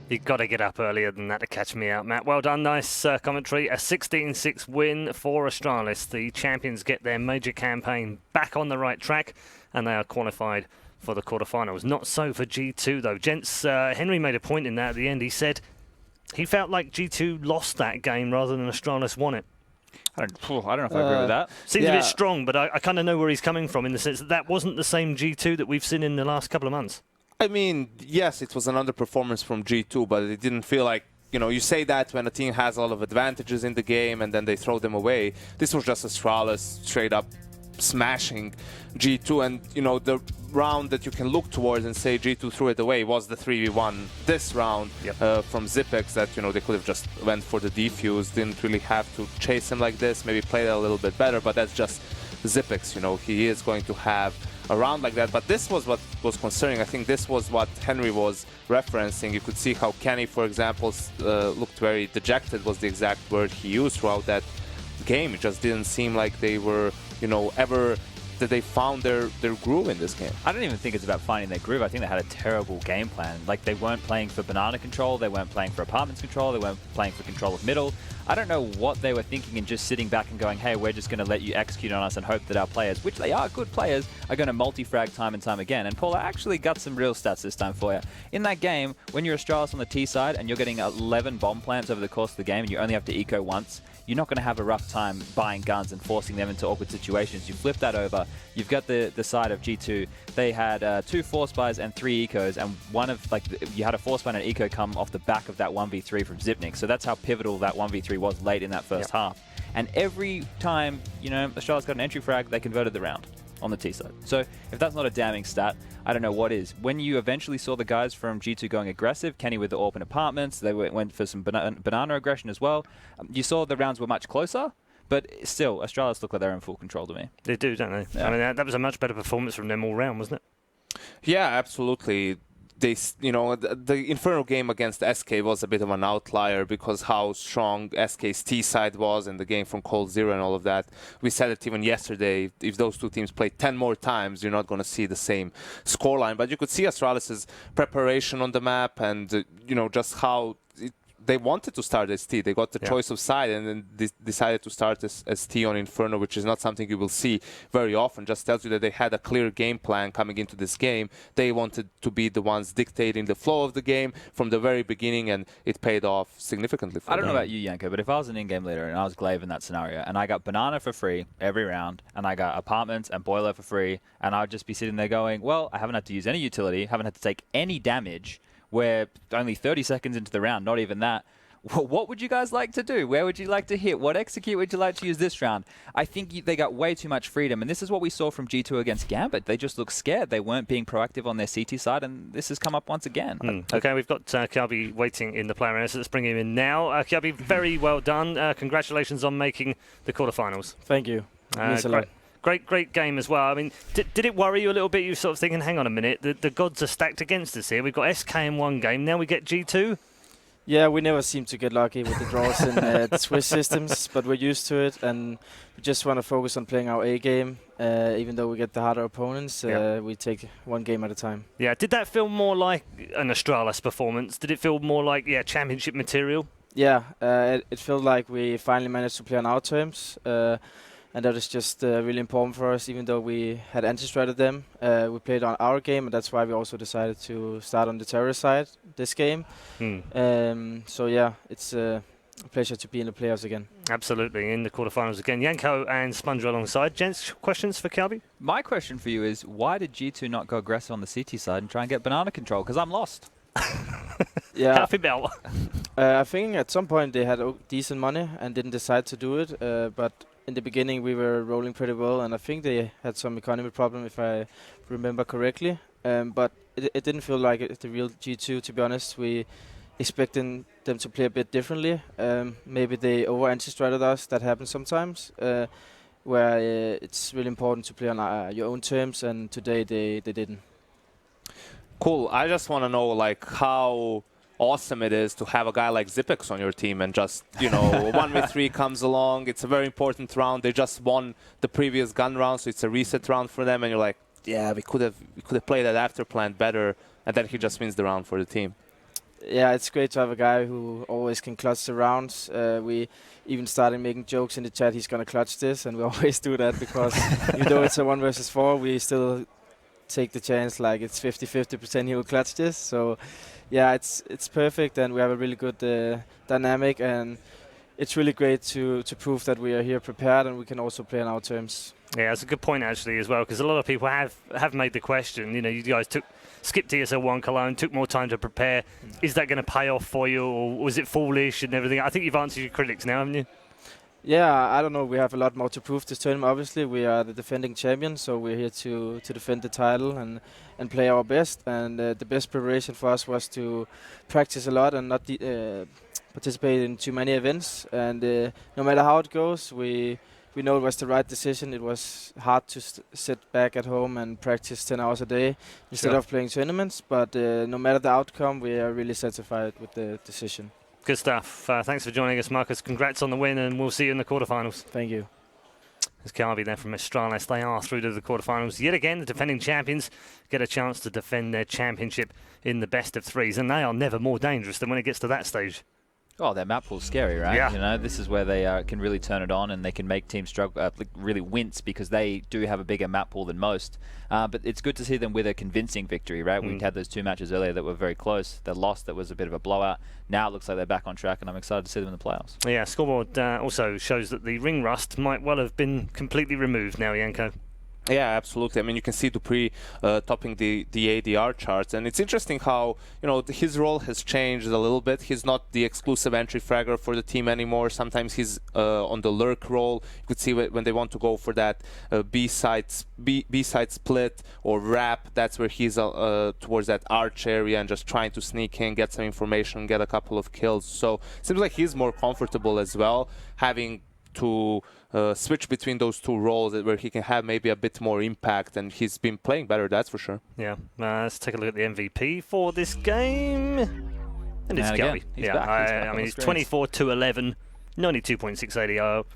You've got to get up earlier than that to catch me out, Matt. Well done, nice commentary. A 16-6 win for Astralis. The champions get their major campaign back on the right track, and they are qualified for the quarterfinals. Not so for G2, though. Gents, Henry made a point in that at the end. He said he felt like G2 lost that game rather than Astralis won it. I don't know if I agree with that. Seems a bit strong, but I kind of know where he's coming from in the sense that that wasn't the same G2 that we've seen in the last couple of months. I mean, yes, it was an underperformance from G2, but it didn't feel like, you know, you say that when a team has a lot of advantages in the game and then they throw them away. This was just Astralis straight up smashing G2, and, you know, the round that you can look towards and say G2 threw it away was the 3v1 this round from Zipex that, you know, they could have just went for the defuse, didn't really have to chase him like this, maybe played it a little bit better, but that's just Zipex, you know, he is going to have a round like that. But this was what was concerning. I think this was what Henry was referencing. You could see how Kenny, for example, looked very dejected, was the exact word he used throughout that game. It just didn't seem like they were, you know, ever that they found their groove in this game. I don't even think it's about finding their groove. I think they had a terrible game plan. Like, they weren't playing for banana control, they weren't playing for apartments control, they weren't playing for control of middle. I don't know what they were thinking and just sitting back and going, hey, we're just going to let you execute on us and hope that our players, which they are good players, are going to multi-frag time and time again. And Paul, I actually got some real stats this time for you. In that game, when you're Astralis on the T side and you're getting 11 bomb plants over the course of the game and you only have to eco once, you're not going to have a rough time buying guns and forcing them into awkward situations. You flip that over, you've got the side of G2. They had 2 force buys and 3 ecos, and one of, like, you had a force buy and an eco come off the back of that 1v3 from Zipnik. So that's how pivotal that 1v3 was late in that first half. And every time, you know, Astralis got an entry frag, they converted the round on the T side. So if that's not a damning stat, I don't know what is. When you eventually saw the guys from G2 going aggressive, Kenny with the AWP and apartments, they went for some banana aggression as well. You saw the rounds were much closer, but still, Astralis look like they're in full control to me. They do, don't they? Yeah. I mean, that was a much better performance from them all round, wasn't it? Yeah, absolutely. They, you know, the Inferno game against SK was a bit of an outlier because how strong SK's T side was in the game from Cold Zero and all of that. We said it even yesterday, if those two teams play 10 more times, you're not going to see the same scoreline. But you could see Astralis' preparation on the map and, you know, just how they wanted to start as T. They got the choice of side and then decided to start as T on Inferno, which is not something you will see very often. Just tells you that they had a clear game plan coming into this game. They wanted to be the ones dictating the flow of the game from the very beginning, and it paid off significantly for them. I don't know about you, Yanko, but if I was an in-game leader and I was Glaive in that scenario, and I got banana for free every round, and I got apartments and boiler for free, and I'd just be sitting there going, well, I haven't had to use any utility, haven't had to take any damage, we're only 30 seconds into the round, not even that. What would you guys like to do? Where would you like to hit? What execute would you like to use this round? I think they got way too much freedom, and this is what we saw from G2 against Gambit. They just looked scared. They weren't being proactive on their CT side, and this has come up once again. Okay, we've got Kiabi waiting in the player area, so let's bring him in now. Kiabi, very well done. Congratulations on making the quarterfinals. Thank you. Means a lot. Great game as well. I mean, did it worry you a little bit? You sort of thinking, hang on a minute, the gods are stacked against us here. We've got SK in one game, now we get G2? Yeah, we never seem to get lucky with the draws in the Swiss systems, but we're used to it, and we just want to focus on playing our A game. Even though we get the harder opponents, we take one game at a time. Yeah, did that feel more like an Astralis performance? Did it feel more like, championship material? Yeah, it felt like we finally managed to play on our terms. And that is just really important for us, even though we had anti-stratted them. We played on our game, and that's why we also decided to start on the terror side this game. So yeah, it's a pleasure to be in the playoffs again. Absolutely, in the quarterfinals again. Yanko and Sponge alongside. Gents, questions for Kelby? My question for you is, why did G2 not go aggressive on the CT side and try and get banana control? Because I'm lost. Yeah, Happy Bell. I think at some point they had decent money and didn't decide to do it. But in the beginning we were rolling pretty well, and I think they had some economy problem, if I remember correctly. But it didn't feel like it's the real G2, to be honest. We expecting them to play a bit differently. Maybe they over-anti-stratted us. That happens sometimes, where it's really important to play on your own terms, and today they didn't. Cool. I just want to know, like, how awesome it is to have a guy like Zipex on your team, and just, 1v3 comes along. It's a very important round. They just won the previous gun round, so it's a reset round for them, and you're like, yeah, we could have played that after plan better, and then he just wins the round for the team. Yeah, it's great to have a guy who always can clutch the rounds. We even started making jokes in the chat, he's going to clutch this, and we always do that because even though it's a 1 versus 4, we still take the chance like it's 50-50% he will clutch this. So yeah, it's perfect, and we have a really good dynamic, and it's really great to prove that we are here prepared and we can also play on our terms. Yeah, that's a good point actually as well, because a lot of people have made the question. You guys skipped ESL1 Cologne, took more time to prepare. Is that going to pay off for you, or was it foolish and everything? I think you've answered your critics now, haven't you? Yeah, I don't know. We have a lot more to prove this tournament. Obviously, we are the defending champion, so we're here to defend the title and play our best. And the best preparation for us was to practice a lot and not participate in too many events. And no matter how it goes, we know it was the right decision. It was hard to sit back at home and practice 10 hours a day instead of playing tournaments. But no matter the outcome, we are really satisfied with the decision. Good stuff. Thanks for joining us, Marcus. Congrats on the win, and we'll see you in the quarterfinals. Thank you. There's Kelby there from Astralis. They are through to the quarterfinals. Yet again, the defending champions get a chance to defend their championship in the best of threes, and they are never more dangerous than when it gets to that stage. Oh, their map pool's scary, right? Yeah. This is where they can really turn it on, and they can make teams struggle, really wince, because they do have a bigger map pool than most. But it's good to see them with a convincing victory, right? We had those 2 matches earlier that were very close. They lost, that was a bit of a blowout. Now it looks like they're back on track, and I'm excited to see them in the playoffs. Yeah, scoreboard also shows that the ring rust might well have been completely removed now, Yanko. Yeah, absolutely. I mean, you can see Dupree topping the ADR charts, and it's interesting how his role has changed a little bit. He's not the exclusive entry fragger for the team anymore. Sometimes he's on the lurk role. You could see when they want to go for that B-side split or wrap. That's where he's towards that arch area and just trying to sneak in, get some information, get a couple of kills. So it seems like he's more comfortable as well, having to switch between those two roles where he can have maybe a bit more impact, and he's been playing better, that's for sure. Yeah, let's take a look at the MVP for this game. And it's Kelby. Yeah, I mean, it's 24-11, 92.6 ADO,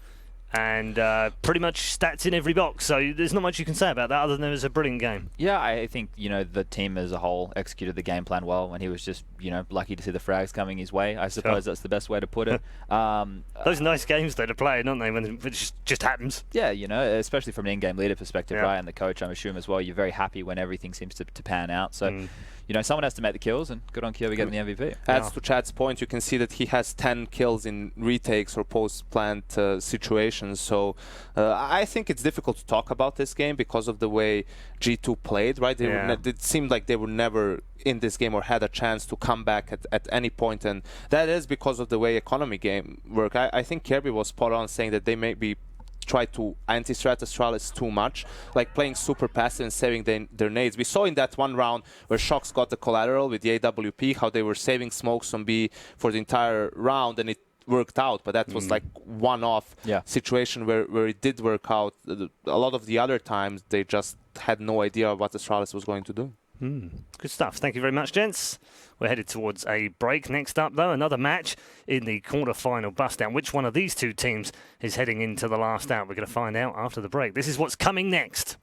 and pretty much stats in every box, so there's not much you can say about that other than it was a brilliant game. Yeah, I think, the team as a whole executed the game plan well, and he was just, lucky to see the frags coming his way. I suppose that's the best way to put it. Those are nice games, though, to play, aren't they, when it just happens? Yeah, especially from an in-game leader perspective, right, and the coach, I'm assuming as well, you're very happy when everything seems to pan out, so... someone has to make the kills, and good on Kelby getting the MVP. Adds to Chad's point, you can see that he has 10 kills in retakes or post-plant situations. So I think it's difficult to talk about this game because of the way G2 played, right? It seemed like they were never in this game or had a chance to come back at any point, and that is because of the way economy game work. I think Kelby was spot on saying that they may be try to anti-strat Astralis too much, like playing super passive and saving their nades. We saw in that one round where Shox got the collateral with the AWP, how they were saving smokes on B for the entire round, and it worked out, but that was like one-off situation where it did work out. A lot of the other times, they just had no idea what Astralis was going to do. Good stuff. Thank you very much, gents. We're headed towards a break. Next up, though, another match in the quarter-final bust-down. Which one of these two teams is heading into the last out? We're going to find out after the break. This is what's coming next.